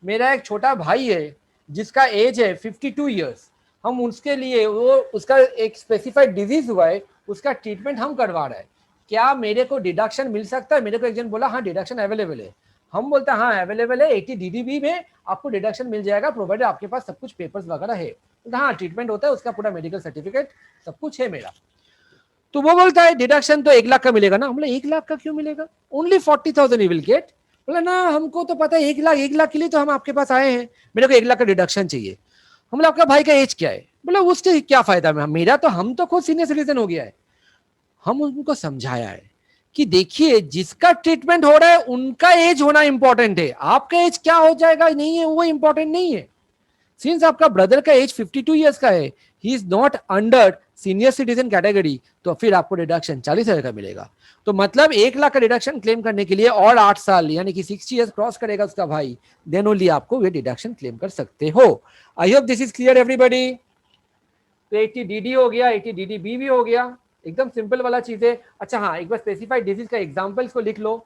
मेरा एक छोटा भाई है जिसका एज है 52 ईयर्स, हम उसके लिए, वो उसका एक स्पेसिफाइड डिजीज हुआ है, उसका ट्रीटमेंट हम करवा रहे हैं, क्या मेरे को डिडक्शन मिल सकता है? मेरे को एक जन बोला हाँ डिडक्शन अवेलेबल है। हम बोलते हैं हाँ अवेलेबल है, 80 DDB में आपको डिडक्शन मिल जाएगा, प्रोवाइडेड आपके पास सब कुछ पेपर्स वगैरह है। तो हाँ ट्रीटमेंट होता है, उसका पूरा मेडिकल सर्टिफिकेट सब कुछ है मेरा। तो वो बोलता है डिडक्शन तो 1,00,000 का मिलेगा ना। हम बोले 1,00,000 का क्यों मिलेगा? Only 40,000 you will get. बोला ना हमको तो पता है 1,00,000, 1,00,000 के लिए तो हम आपके पास आए हैं, मेरे को 1,00,000 का डिडक्शन चाहिए। हम बोले आपका भाई का एज क्या है? बोला उससे क्या फायदा में, मेरा तो हम तो खुद सीनियर सिटीजन हो गया है। हम उनको समझाया है कि देखिए जिसका ट्रीटमेंट हो रहा है उनका एज होना इंपॉर्टेंट है, आपका एज क्या हो जाएगा नहीं है वो इंपॉर्टेंट नहीं है। सिंस आपका ब्रदर का एज 52 ईयर्स का है, he is not under senior citizen category, तो फिर आपको डिडक्शन 40,000 का मिलेगा। तो मतलब 1,00,000 का डिडक्शन क्लेम करने के लिए और 8 साल यानी कि 60 ईयर्स क्रॉस करेगा उसका भाई, देन ओनली आपको ये डिडक्शन क्लेम कर सकते हो। I hope this is clear everybody. तो 80 DD हो गया, 80 DDB भी हो गया, एकदम सिंपल वाला चीज है। अच्छा हाँ, एक बार स्पेसिफाइड डिजीज का एग्जांपल्स को लिख लो।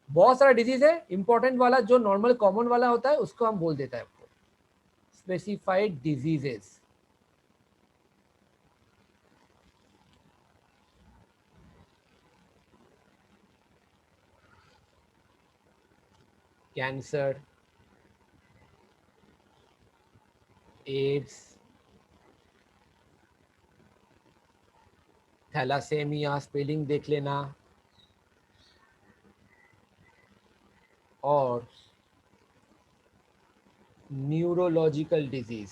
बहुत सारा डिजीज है, इंपॉर्टेंट वाला जो नॉर्मल कॉमन वाला होता है उसको हम बोल देता है आपको specified diseases. Cancer, AIDS, thalassemia, spelling देख लेना, और न्यूरोलॉजिकल डिजीज,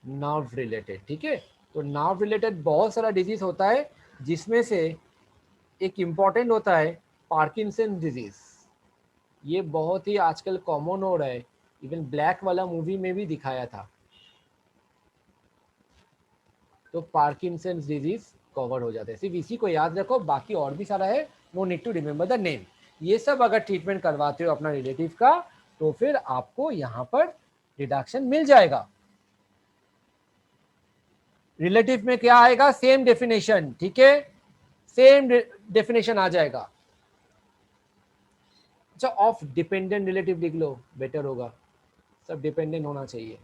नर्व रिलेटेड। ठीक है, तो नर्व रिलेटेड बहुत सारा डिजीज होता है, जिसमें से एक इम्पॉर्टेंट होता है पार्किंसन डिजीज। ये बहुत ही आजकल कॉमन हो रहा है, इवन ब्लैक वाला मूवी में भी दिखाया था। तो पार्किंसन डिजीज कवर हो जाता है, सिर्फ इसी को याद रखो, बाकी और भी सारा है, no need to remember the name. ये सब अगर ट्रीटमेंट करवाते हो अपना रिलेटिव का, तो फिर आपको यहाँ पर डिडक्शन मिल जाएगा। रिलेटिव में क्या आएगा, सेम डेफिनेशन। ठीक है, सेम डेफिनेशन आ जाएगा। अच्छा, ऑफ डिपेंडेंट रिलेटिव लिख लो, बेटर होगा, सब डिपेंडेंट होना चाहिए।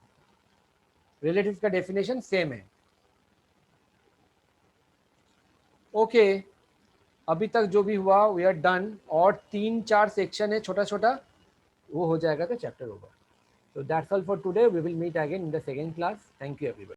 रिलेटिव का डेफिनेशन सेम है। ओके, अभी तक जो भी हुआ वी आर डन, और 3-4 सेक्शन है छोटा छोटा, वो हो जाएगा तो चैप्टर होगा। So that's all for today. We will meet again in the second class. Thank you everybody.